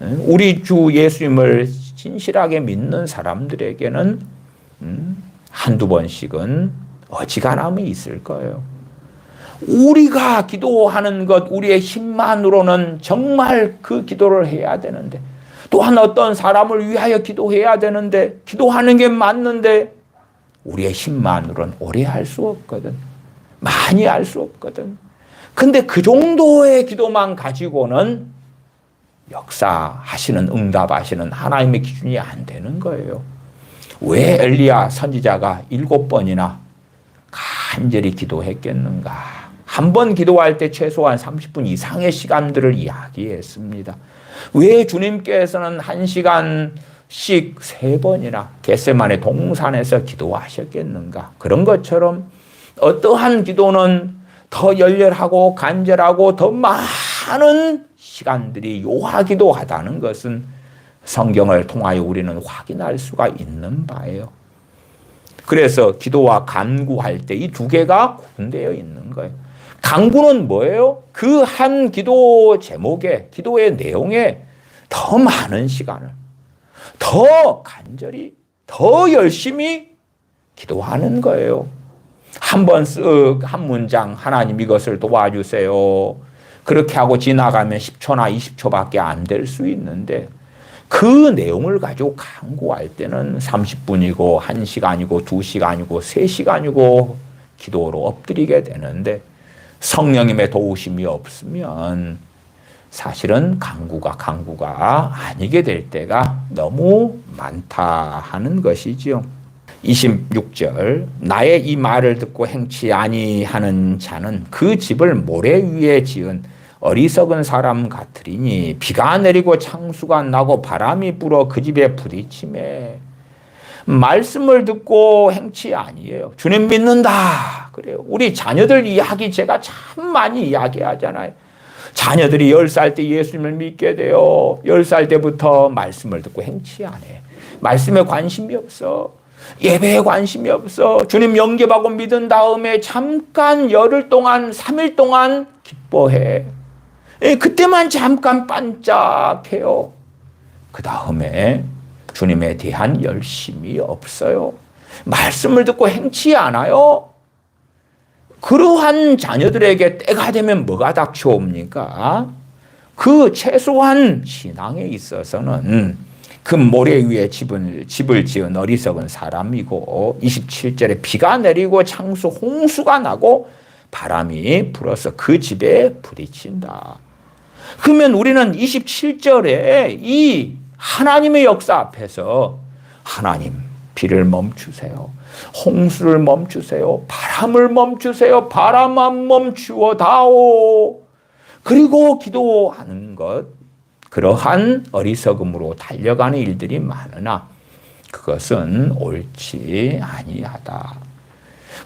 우리 주 예수님을 진실하게 믿는 사람들에게는 한두 번씩은 어지간함이 있을 거예요. 우리가 기도하는 것, 우리의 힘만으로는 정말 그 기도를 해야 되는데 또한 어떤 사람을 위하여 기도해야 되는데 기도하는 게 맞는데 우리의 힘만으로는 오래 할 수 없거든. 많이 할 수 없거든. 근데 그 정도의 기도만 가지고는 역사하시는 응답하시는 하나님의 기준이 안 되는 거예요. 왜 엘리야 선지자가 7번이나 간절히 기도했겠는가? 한 번 기도할 때 최소한 30분 이상의 시간들을 이야기했습니다. 왜 주님께서는 1시간씩 3번이나 겟세마네 동산에서 기도하셨겠는가? 그런 것처럼 어떠한 기도는 더 열렬하고 간절하고 더 많은 시간들이 요하기도 하다는 것은 성경을 통하여 우리는 확인할 수가 있는 바예요. 그래서 기도와 간구할 때 이 두 개가 구분되어 있는 거예요. 간구는 뭐예요? 그 한 기도 제목에, 기도의 내용에 더 많은 시간을, 더 간절히, 더 열심히 기도하는 거예요. 한 번 쓱 한 문장, 하나님 이것을 도와주세요. 그렇게 하고 지나가면 10초나 20초밖에 안 될 수 있는데 그 내용을 가지고 간구할 때는 30분이고 1시간이고 2시간이고 3시간이고 기도로 엎드리게 되는데 성령님의 도우심이 없으면 사실은 간구가 아니게 될 때가 너무 많다 하는 것이지요. 26절 나의 이 말을 듣고 행치 아니하는 자는 그 집을 모래 위에 지은 어리석은 사람 같으리니 비가 내리고 창수가 나고 바람이 불어 그 집에 부딪히매. 말씀을 듣고 행치 아니에요. 주님 믿는다 그래요. 우리 자녀들 이야기 제가 참 많이 이야기하잖아요. 자녀들이 10살 때 예수님을 믿게 돼요. 10살 때부터 말씀을 듣고 행치 안 해. 말씀에 관심이 없어. 예배에 관심이 없어. 주님 영접하고 믿은 다음에 잠깐 열흘 동안 3일 동안 기뻐해. 그때만 잠깐 반짝해요. 그 다음에 주님에 대한 열심이 없어요. 말씀을 듣고 행치 않아요. 그러한 자녀들에게 때가 되면 뭐가 닥쳐옵니까? 그 최소한 신앙에 있어서는 그 모래 위에 집을 지은 어리석은 사람이고 27절에 비가 내리고 창수 홍수가 나고 바람이 불어서 그 집에 부딪힌다. 그러면 우리는 27절에 이 하나님의 역사 앞에서 하나님 비를 멈추세요. 홍수를 멈추세요. 바람을 멈추세요. 바람만 멈추어 다오. 그리고 기도하는 것. 그러한 어리석음으로 달려가는 일들이 많으나 그것은 옳지 아니하다.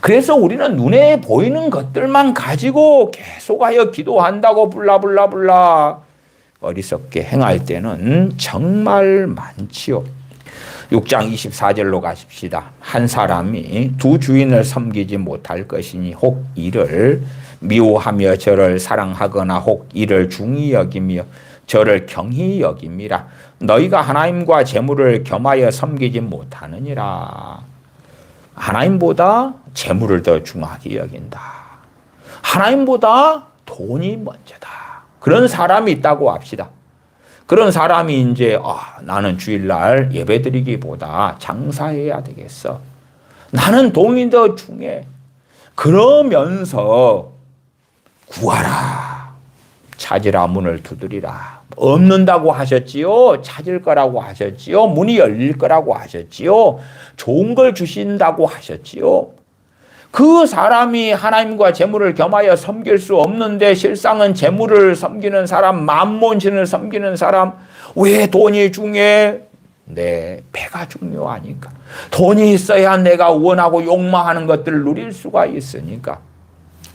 그래서 우리는 눈에 보이는 것들만 가지고 계속하여 기도한다고 불라불라불라 어리석게 행할 때는 정말 많지요. 6장 24절로 가십시다. 한 사람이 두 주인을 섬기지 못할 것이니 혹 이를 미워하며 저를 사랑하거나 혹 이를 중히 여기며 저를 경히 여김이라. 너희가 하나님과 재물을 겸하여 섬기지 못하느니라. 하나님보다 재물을 더 중하게 여긴다. 하나님보다 돈이 먼저다. 그런 사람이 있다고 합시다. 그런 사람이 이제 나는 주일날 예배드리기보다 장사해야 되겠어. 나는 돈이 더 중요해. 그러면서 구하라. 찾으라 문을 두드리라. 없는다고 하셨지요. 찾을 거라고 하셨지요. 문이 열릴 거라고 하셨지요. 좋은 걸 주신다고 하셨지요. 그 사람이 하나님과 재물을 겸하여 섬길 수 없는데 실상은 재물을 섬기는 사람, 만몬신을 섬기는 사람, 왜 돈이 중요해? 내 배가 중요하니까. 돈이 있어야 내가 원하고 욕망하는 것들을 누릴 수가 있으니까.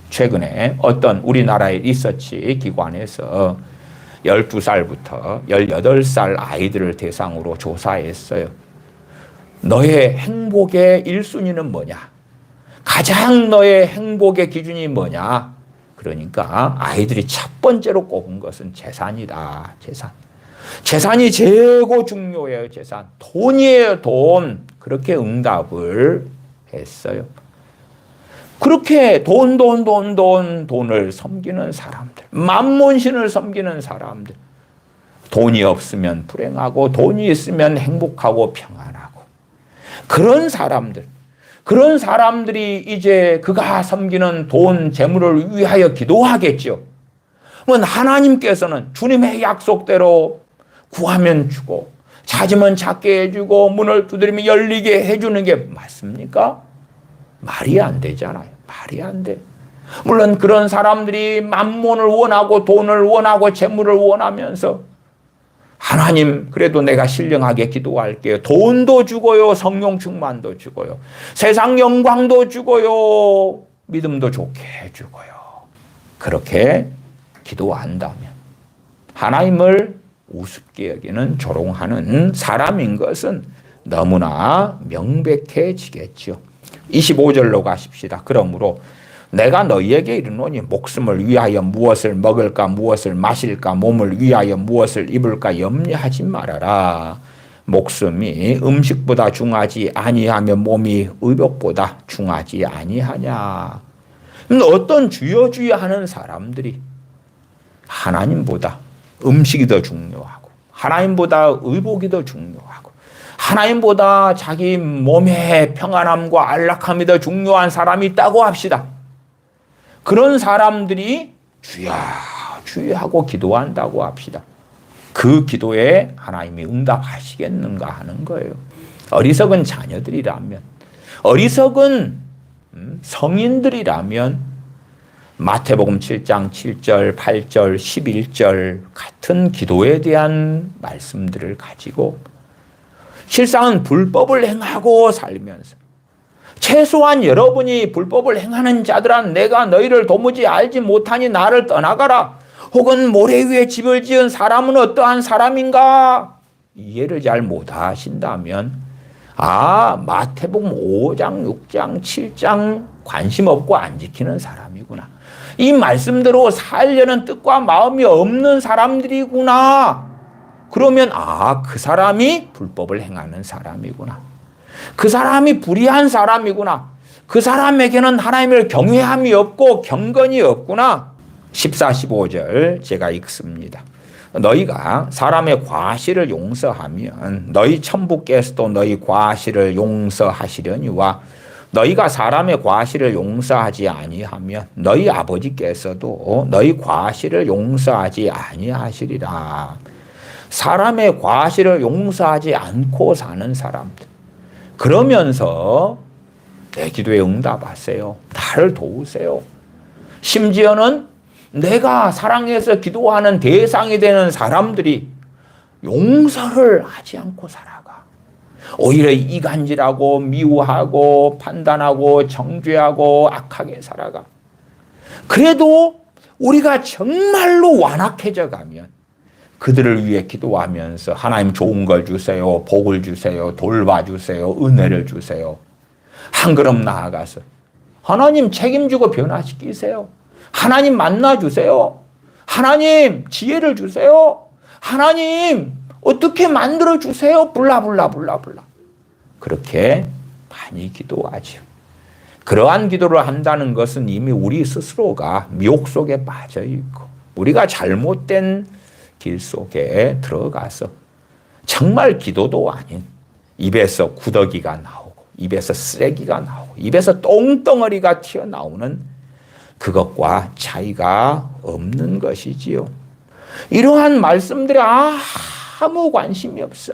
최근에 어떤 우리나라의 리서치 기관에서 12살부터 18살 아이들을 대상으로 조사했어요. 너의 행복의 1순위는 뭐냐? 가장 너의 행복의 기준이 뭐냐? 그러니까 아이들이 첫 번째로 꼽은 것은 재산이다. 재산. 재산이 최고 중요해요. 재산. 돈이에요. 돈. 그렇게 응답을 했어요. 그렇게 돈을 섬기는 사람들, 만몬신을 섬기는 사람들, 돈이 없으면 불행하고 돈이 있으면 행복하고 평안하고 그런 사람들이 이제 그가 섬기는 돈, 재물을 위하여 기도하겠죠. 그러면 하나님께서는 주님의 약속대로 구하면 주고 찾으면 찾게 해주고 문을 두드리면 열리게 해주는 게 맞습니까? 말이 안 되잖아요. 말이 안 돼. 물론 그런 사람들이 만몬을 원하고 돈을 원하고 재물을 원하면서 하나님 그래도 내가 신령하게 기도할게요. 돈도 주고요. 성령 충만도 주고요. 세상 영광도 주고요. 믿음도 좋게 해주고요. 그렇게 기도한다면 하나님을 우습게 여기는 조롱하는 사람인 것은 너무나 명백해지겠죠. 25절로 가십시다. 그러므로 내가 너희에게 이르노니 목숨을 위하여 무엇을 먹을까 무엇을 마실까 몸을 위하여 무엇을 입을까 염려하지 말아라. 목숨이 음식보다 중하지 아니하며 몸이 의복보다 중하지 아니하냐. 어떤 주여 하는 사람들이 하나님보다 음식이 더 중요하고 하나님보다 의복이 더 중요하고 하나님보다 자기 몸의 평안함과 안락함이 더 중요한 사람이 있다고 합시다. 그런 사람들이 주여 주여 하고 기도한다고 합시다. 그 기도에 하나님이 응답하시겠는가 하는 거예요. 어리석은 자녀들이라면, 어리석은 성인들이라면 마태복음 7장 7절, 8절, 11절 같은 기도에 대한 말씀들을 가지고 실상은 불법을 행하고 살면서 최소한 여러분이 불법을 행하는 자들아 내가 너희를 도무지 알지 못하니 나를 떠나가라. 혹은 모래 위에 집을 지은 사람은 어떠한 사람인가? 이해를 잘 못하신다면 마태복음 5장, 6장, 7장 관심 없고 안 지키는 사람이구나. 이 말씀대로 살려는 뜻과 마음이 없는 사람들이구나. 그러면 그 사람이 불법을 행하는 사람이구나. 그 사람이 불의한 사람이구나. 그 사람에게는 하나님을 경외함이 없고 경건이 없구나. 14, 15절 제가 읽습니다. 너희가 사람의 과실을 용서하면 너희 천부께서도 너희 과실을 용서하시려니와 너희가 사람의 과실을 용서하지 아니하면 너희 아버지께서도 너희 과실을 용서하지 아니하시리라. 사람의 과실을 용서하지 않고 사는 사람들. 그러면서 내 기도에 응답하세요. 나를 도우세요. 심지어는 내가 사랑해서 기도하는 대상이 되는 사람들이 용서를 하지 않고 살아가. 오히려 이간질하고 미워하고 판단하고 정죄하고 악하게 살아가. 그래도 우리가 정말로 완악해져 가면 그들을 위해 기도하면서 하나님 좋은 걸 주세요. 복을 주세요. 돌봐주세요. 은혜를 주세요. 한 걸음 나아가서 하나님 책임지고 변화시키세요. 하나님 만나주세요. 하나님 지혜를 주세요. 하나님 어떻게 만들어주세요. 블라블라. 그렇게 많이 기도하죠. 그러한 기도를 한다는 것은 이미 우리 스스로가 미혹 속에 빠져 있고 우리가 잘못된 길 속에 들어가서 정말 기도도 아닌 입에서 구더기가 나오고 입에서 쓰레기가 나오고 입에서 똥덩어리가 튀어나오는 그것과 차이가 없는 것이지요. 이러한 말씀들에 아무 관심이 없어.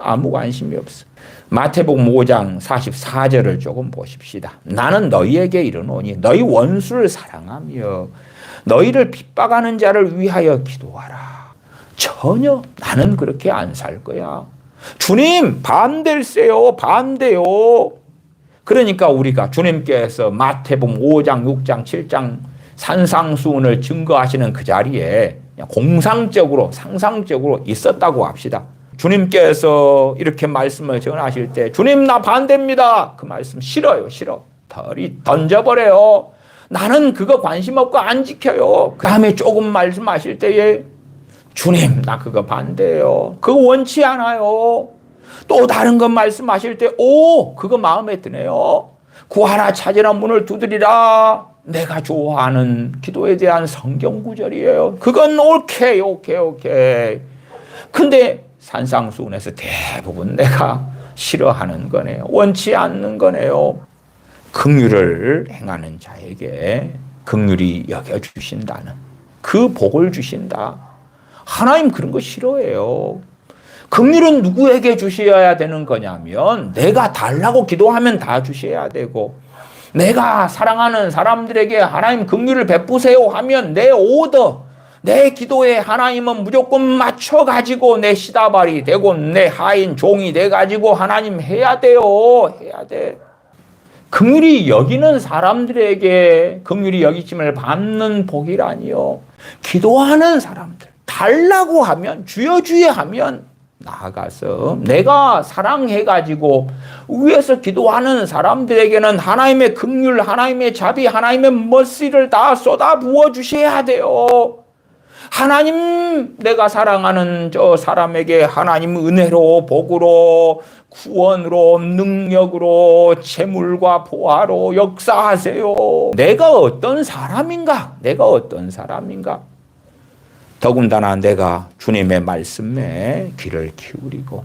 마태복음 5장 44절을 조금 보십시다. 나는 너희에게 이르노니 너희 원수를 사랑하며 너희를 핍박하는 자를 위하여 기도하라. 전혀 나는 그렇게 안 살 거야. 주님 반대일세요. 반대요. 그러니까 우리가 주님께서 마태복음 5장 6장 7장 산상수훈을 증거하시는 그 자리에 공상적으로 상상적으로 있었다고 합시다. 주님께서 이렇게 말씀을 전하실 때 주님 나 반대입니다. 그 말씀 싫어요. 덜이 던져버려요. 나는 그거 관심 없고 안 지켜요. 그 다음에 조금 말씀하실 때에 주님 나 그거 반대예요. 그거 원치 않아요. 또 다른 것 말씀하실 때 그거 마음에 드네요. 구하라 찾으라 문을 두드리라. 내가 좋아하는 기도에 대한 성경 구절이에요. 그건 오케이. 근데 산상수훈에서 대부분 내가 싫어하는 거네요. 원치 않는 거네요. 긍휼을 행하는 자에게 긍휼히 여겨주신다는 그 복을 주신다. 하나님 그런 거 싫어해요. 긍휼은 누구에게 주셔야 되는 거냐면 내가 달라고 기도하면 다 주셔야 되고 내가 사랑하는 사람들에게 하나님 긍휼을 베푸세요 하면 내 오더, 내 기도에 하나님은 무조건 맞춰가지고 내 시다발이 되고 내 하인 종이 돼가지고 하나님 해야 돼요. 해야 돼. 긍휼히 여기는 사람들에게 긍휼히 여기심을 받는 복이라니요. 기도하는 사람들, 달라고 하면, 주여 주여 하면 나아가서 내가 사랑해가지고 위에서 기도하는 사람들에게는 하나님의 긍휼, 하나님의 자비, 하나님의 머시를 다 쏟아 부어 주셔야 돼요. 하나님, 내가 사랑하는 저 사람에게 하나님 은혜로, 복으로, 구원으로, 능력으로, 재물과 보화로 역사하세요. 내가 어떤 사람인가? 내가 어떤 사람인가? 더군다나 내가 주님의 말씀에 귀를 기울이고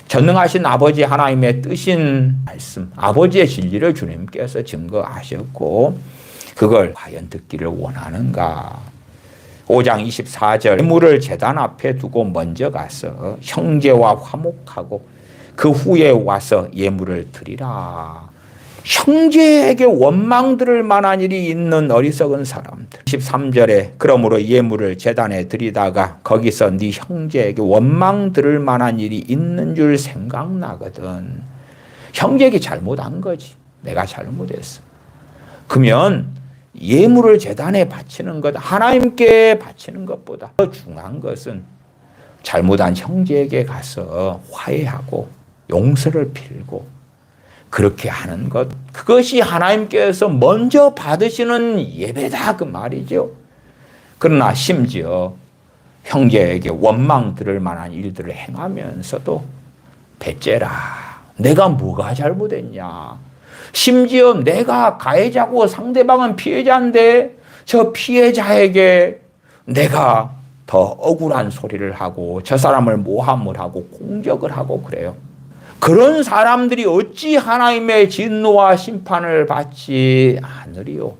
전능하신 아버지 하나님의 뜻인 말씀, 아버지의 진리를 주님께서 증거하셨고 그걸 과연 듣기를 원하는가? 5장 24절 예물을 제단 앞에 두고 먼저 가서 형제와 화목하고 그 후에 와서 예물을 드리라. 형제에게 원망 들을 만한 일이 있는 어리석은 사람들. 13절에 그러므로 예물을 제단에 드리다가 거기서 네 형제에게 원망 들을 만한 일이 있는 줄 생각나거든. 형제에게 잘못한 거지. 내가 잘못했어. 그러면 예물을 제단에 바치는 것, 하나님께 바치는 것보다 더 중요한 것은 잘못한 형제에게 가서 화해하고 용서를 빌고 그렇게 하는 것, 그것이 하나님께서 먼저 받으시는 예배다 그 말이죠. 그러나 심지어 형제에게 원망 들을 만한 일들을 행하면서도 배째라, 내가 뭐가 잘못했냐, 심지어 내가 가해자고 상대방은 피해자인데 저 피해자에게 내가 더 억울한 소리를 하고 저 사람을 모함을 하고 공격을 하고 그래요. 그런 사람들이 어찌 하나님의 진노와 심판을 받지 않으리요.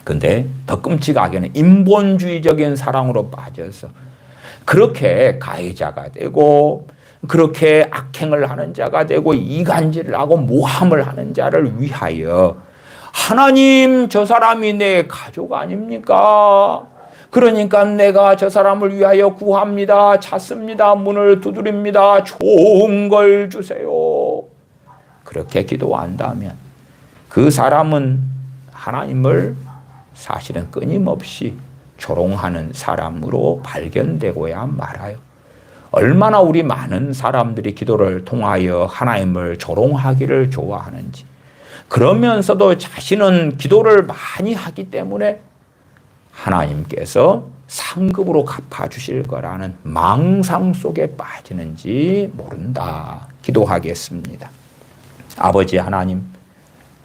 근데 더 끔찍하게는 인본주의적인 사랑으로 빠져서 그렇게 가해자가 되고 그렇게 악행을 하는 자가 되고 이간질을 하고 모함을 하는 자를 위하여 하나님, 저 사람이 내 가족 아닙니까? 그러니까 내가 저 사람을 위하여 구합니다. 찾습니다. 문을 두드립니다. 좋은 걸 주세요. 그렇게 기도한다면 그 사람은 하나님을 사실은 끊임없이 조롱하는 사람으로 발견되고야 말아요. 얼마나 우리 많은 사람들이 기도를 통하여 하나님을 조롱하기를 좋아하는지, 그러면서도 자신은 기도를 많이 하기 때문에 하나님께서 상급으로 갚아주실 거라는 망상 속에 빠지는지 모른다. 기도하겠습니다. 아버지 하나님,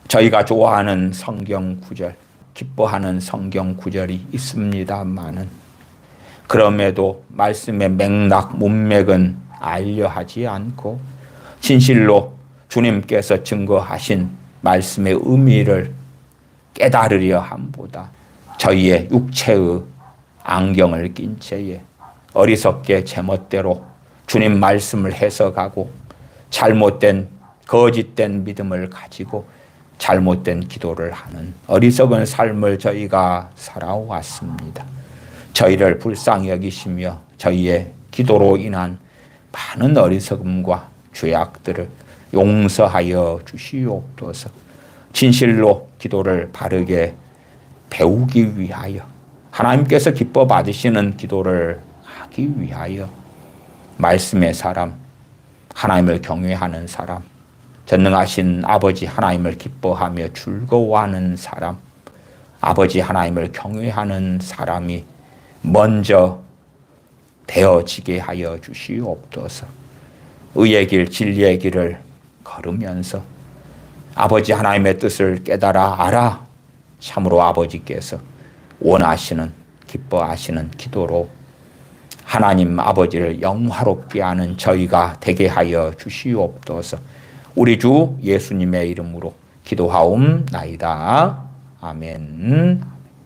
저희가 좋아하는 성경 구절, 기뻐하는 성경 구절이 있습니다마는 그럼에도 말씀의 맥락, 문맥은 알려하지 않고 진실로 주님께서 증거하신 말씀의 의미를 깨달으려 함보다 저희의 육체의 안경을 낀 채에 어리석게 제멋대로 주님 말씀을 해석하고 잘못된 거짓된 믿음을 가지고 잘못된 기도를 하는 어리석은 삶을 저희가 살아왔습니다. 저희를 불쌍히 여기시며 저희의 기도로 인한 많은 어리석음과 죄악들을 용서하여 주시옵소서. 진실로 기도를 바르게 배우기 위하여 하나님께서 기뻐 받으시는 기도를 하기 위하여 말씀의 사람, 하나님을 경외하는 사람, 전능하신 아버지 하나님을 기뻐하며 즐거워하는 사람, 아버지 하나님을 경외하는 사람이 먼저 되어지게 하여 주시옵소서. 의의 길, 진리의 길을 걸으면서 아버지 하나님의 뜻을 깨달아 알아 참으로 아버지께서 원하시는, 기뻐하시는 기도로 하나님 아버지를 영화롭게 하는 저희가 되게 하여 주시옵소서. 우리 주 예수님의 이름으로 기도하옵나이다. 아멘.